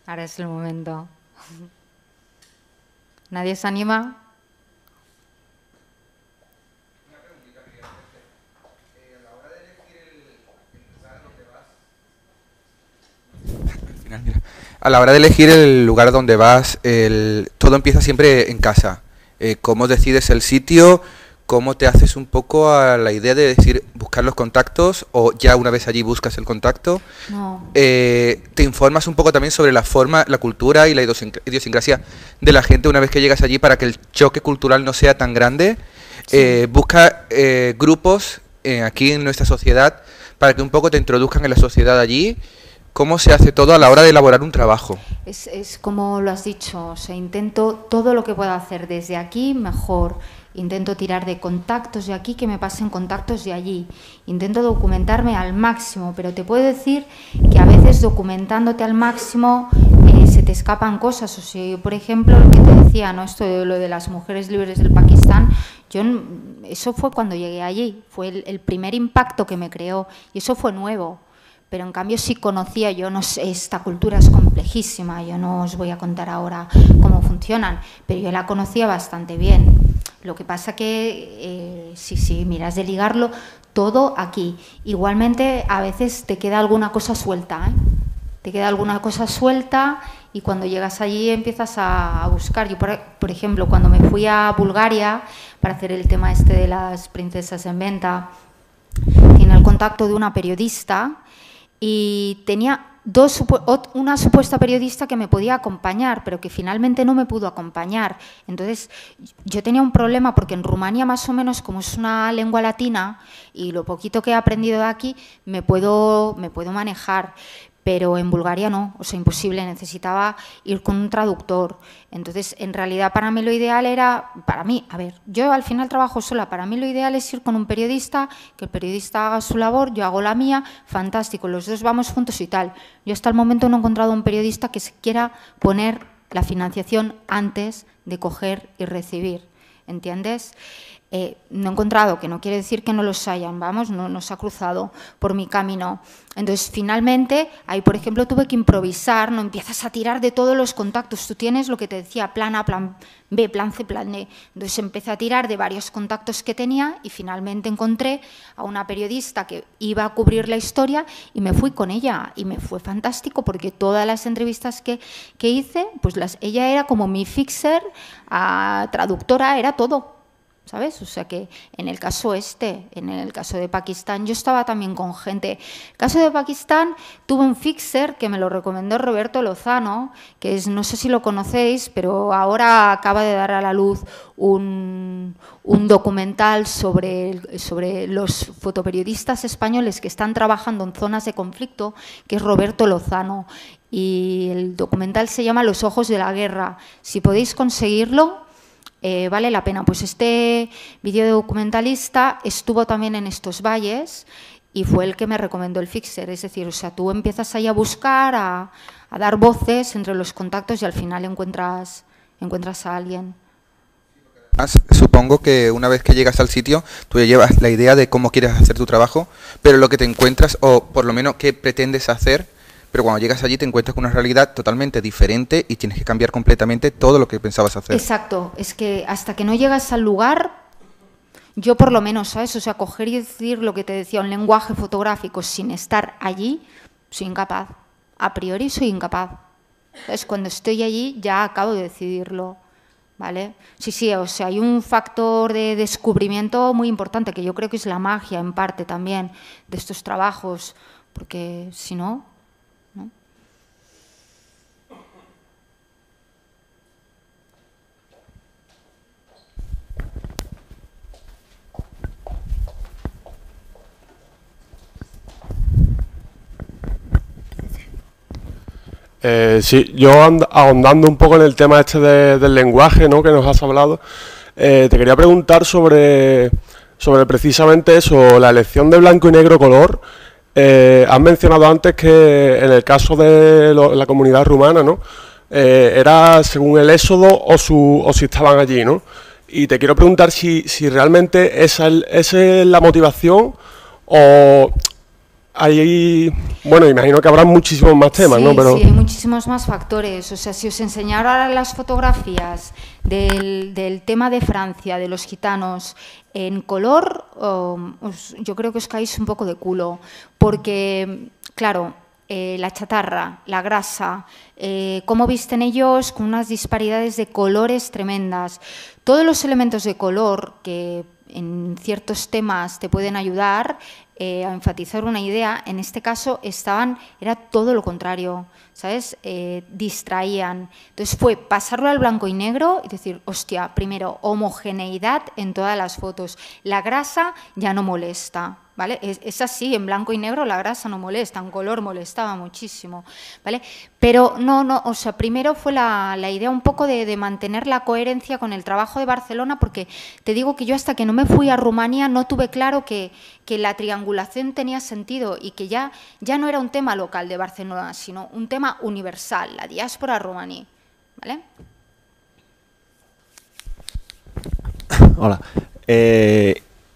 [SPEAKER 2] Ahora es el momento. ¿Nadie se anima?
[SPEAKER 5] A la hora de elegir el lugar donde vas, todo empieza siempre en casa. ¿Cómo decides el sitio? ¿cómo te haces un poco a la idea de decir, buscar los contactos o ya una vez allí buscas el contacto?
[SPEAKER 2] No.
[SPEAKER 5] ¿Te informas un poco también sobre la forma, la cultura y la idiosincrasia de la gente una vez que llegas allí para que el choque cultural no sea tan grande? Sí. Busca grupos aquí en nuestra sociedad para que un poco te introduzcan en la sociedad allí. ¿Cómo se hace todo a la hora de elaborar un trabajo?
[SPEAKER 2] Es como lo has dicho, o sea, intento todo lo que pueda hacer desde aquí mejor. Intento tirar de contactos de aquí que me pasen contactos de allí. Intento documentarme al máximo, pero te puedo decir que a veces documentándote al máximo se te escapan cosas. O sea, yo, por ejemplo, lo que te decía, ¿no? Esto de lo de las mujeres libres del Pakistán, eso fue cuando llegué allí, fue el primer impacto que me creó y eso fue nuevo. Pero en cambio sí conocía, yo no sé, esta cultura es complejísima, yo no os voy a contar ahora cómo funcionan, pero yo la conocía bastante bien. Lo que pasa que, si miras de ligarlo, todo aquí. Igualmente, a veces te queda alguna cosa suelta, ¿eh? Te queda alguna cosa suelta y cuando llegas allí empiezas a buscar. Yo, por ejemplo, cuando me fui a Bulgaria para hacer el tema este de las princesas en venta, tenía el contacto de una periodista y tenía una supuesta periodista que me podía acompañar, pero que finalmente no me pudo acompañar. Entonces, yo tenía un problema porque en Rumanía, más o menos, como es una lengua latina y lo poquito que he aprendido de aquí, me puedo manejar. Pero en Bulgaria no, o sea, imposible, necesitaba ir con un traductor. Entonces, en realidad, para mí lo ideal era, yo al final trabajo sola, para mí lo ideal es ir con un periodista, que el periodista haga su labor, yo hago la mía, fantástico, los dos vamos juntos y tal. Yo hasta el momento no he encontrado un periodista que se quiera poner la financiación antes de coger y recibir, ¿entiendes? No he encontrado, que no quiere decir que no los hayan, no se ha cruzado por mi camino. Entonces, finalmente, ahí, por ejemplo, tuve que improvisar, no empiezas a tirar de todos los contactos. Tú tienes lo que te decía, plan A, plan B, plan C, plan D. Entonces, empecé a tirar de varios contactos que tenía y finalmente encontré a una periodista que iba a cubrir la historia y me fui con ella. Y me fue fantástico porque todas las entrevistas que hice, pues ella era como mi fixer, traductora, era todo. ¿Sabes? O sea que en el caso en el caso de Pakistán, yo estaba también con gente. En el caso de Pakistán, tuve un fixer que me lo recomendó Roberto Lozano, que es, no sé si lo conocéis, pero ahora acaba de dar a la luz un documental sobre los fotoperiodistas españoles que están trabajando en zonas de conflicto, que es Roberto Lozano. Y el documental se llama Los ojos de la guerra. Si podéis conseguirlo, vale la pena. Pues este videodocumentalista estuvo también en estos valles y fue el que me recomendó el fixer. Es decir, o sea, tú empiezas ahí a buscar, a dar voces entre los contactos y al final encuentras a alguien.
[SPEAKER 5] Supongo que una vez que llegas al sitio, tú ya llevas la idea de cómo quieres hacer tu trabajo, pero lo que te encuentras, o por lo menos qué pretendes hacer, pero cuando llegas allí te encuentras con una realidad totalmente diferente y tienes que cambiar completamente todo lo que pensabas hacer.
[SPEAKER 2] Exacto, es que hasta que no llegas al lugar, yo por lo menos, ¿sabes? O sea, coger y decir lo que te decía, un lenguaje fotográfico sin estar allí, soy incapaz. A priori soy incapaz. Entonces, cuando estoy allí ya acabo de decidirlo, ¿vale? Sí, o sea, hay un factor de descubrimiento muy importante, que yo creo que es la magia, en parte también, de estos trabajos, porque si no... ¿no?
[SPEAKER 6] Sí, yo ahondando un poco en el tema este del lenguaje, ¿no?, que nos has hablado, te quería preguntar sobre precisamente eso, la elección de blanco y negro color. Has mencionado antes que en el caso de la comunidad rumana, ¿no?, era según el éxodo o si estaban allí, ¿no? Y te quiero preguntar si realmente esa es la motivación o... Bueno, imagino que habrá muchísimos más temas,
[SPEAKER 2] sí,
[SPEAKER 6] ¿no? Pero...
[SPEAKER 2] Sí, hay muchísimos más factores. O sea, si os enseñara las fotografías del tema de Francia, de los gitanos, en color, yo creo que os caéis un poco de culo. Porque, claro, la chatarra, la grasa, cómo visten ellos con unas disparidades de colores tremendas. Todos los elementos de color que en ciertos temas te pueden ayudar a enfatizar una idea, en este caso era todo lo contrario, ¿sabes? Distraían. Entonces fue pasarlo al blanco y negro y decir, hostia, primero, homogeneidad en todas las fotos. La grasa ya no molesta, ¿vale? Es así, en blanco y negro la grasa no molesta, en color molestaba muchísimo, ¿vale? Pero no, o sea, primero fue la idea un poco de mantener la coherencia con el trabajo de Barcelona, porque te digo que yo hasta que no me fui a Rumanía no tuve claro que la triangulación tenía sentido y que ya no era un tema local de Barcelona, sino un tema universal, la diáspora rumaní, ¿vale?
[SPEAKER 7] Hola.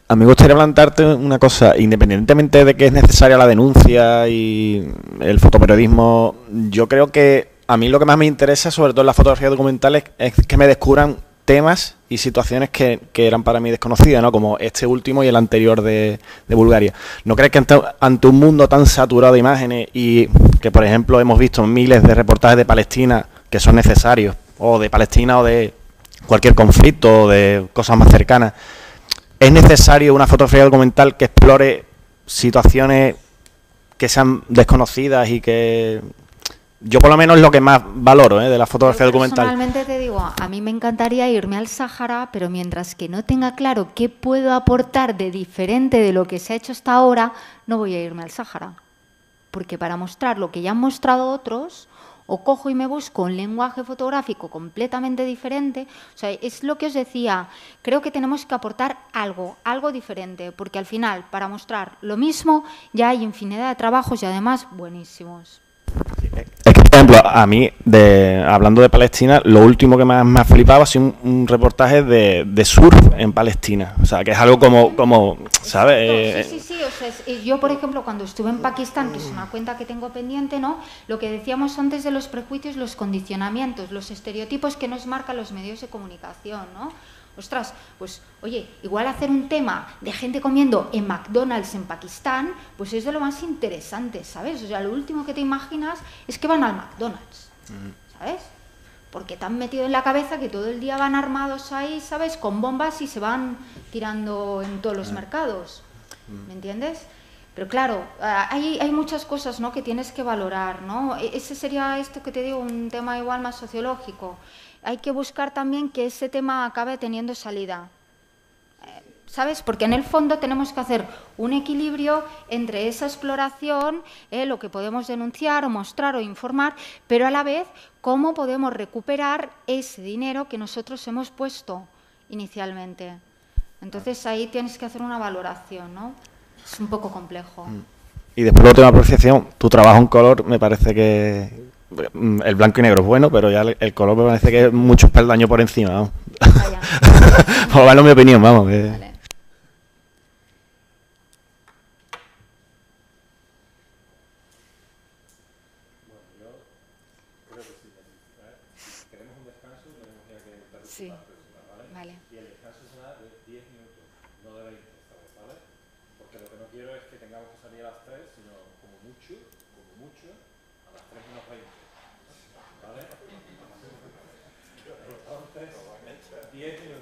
[SPEAKER 7] A mí me gustaría plantearte una cosa, independientemente de que es necesaria la denuncia y el fotoperiodismo, yo creo que a mí lo que más me interesa, sobre todo en la fotografía documental, es que me descubran temas y situaciones que eran para mí desconocidas, ¿no? Como este último y el anterior de Bulgaria. ¿No crees que ante un mundo tan saturado de imágenes y que, por ejemplo, hemos visto miles de reportajes de Palestina que son necesarios, o de Palestina o de cualquier conflicto o de cosas más cercanas, es necesario una fotografía documental que explore situaciones que sean desconocidas y que yo por lo menos es lo que más valoro de la fotografía documental?
[SPEAKER 2] Personalmente te digo, a mí me encantaría irme al Sáhara, pero mientras que no tenga claro qué puedo aportar de diferente de lo que se ha hecho hasta ahora, no voy a irme al Sáhara. Porque para mostrar lo que ya han mostrado otros, o cojo y me busco un lenguaje fotográfico completamente diferente. O sea, es lo que os decía, creo que tenemos que aportar algo diferente, porque al final, para mostrar lo mismo, ya hay infinidad de trabajos y además buenísimos.
[SPEAKER 7] Es que, por ejemplo, a mí, hablando de Palestina, lo último que más me ha flipado ha sido un reportaje de surf en Palestina. O sea, que es algo como ¿sabes?
[SPEAKER 2] Sí. O sea, yo, por ejemplo, cuando estuve en Pakistán, que es una cuenta que tengo pendiente, ¿no? Lo que decíamos antes de los prejuicios, los condicionamientos, los estereotipos que nos marcan los medios de comunicación, ¿no? Ostras, pues, oye, igual hacer un tema de gente comiendo en McDonald's en Pakistán, pues es de lo más interesante, ¿sabes? O sea, lo último que te imaginas es que van al McDonald's, ¿sabes? Porque te han metido en la cabeza que todo el día van armados ahí, ¿sabes? Con bombas y se van tirando en todos los mercados, ¿me entiendes? Pero claro, hay muchas cosas, ¿no?, que tienes que valorar, ¿no? Ese sería esto que te digo, un tema igual más sociológico. Hay que buscar también que ese tema acabe teniendo salida, ¿sabes? Porque en el fondo tenemos que hacer un equilibrio entre esa exploración, lo que podemos denunciar o mostrar o informar, pero a la vez cómo podemos recuperar ese dinero que nosotros hemos puesto inicialmente. Entonces ahí tienes que hacer una valoración, ¿no? Es un poco complejo.
[SPEAKER 7] Y después la última apreciación, tu trabajo en color me parece que el blanco y negro es bueno, pero ya el color me parece que es mucho peldaño por encima, vamos. Por lo menos mi opinión, vamos.
[SPEAKER 2] Vale. Sí, vale.
[SPEAKER 1] Y el descanso será de 10 minutos, no de 20 esta vez, ¿vale? Porque lo que no quiero es que tengamos que salir a las 3, sino como mucho, a las 3 menos 20, ¿vale? Entonces, 10 minutos.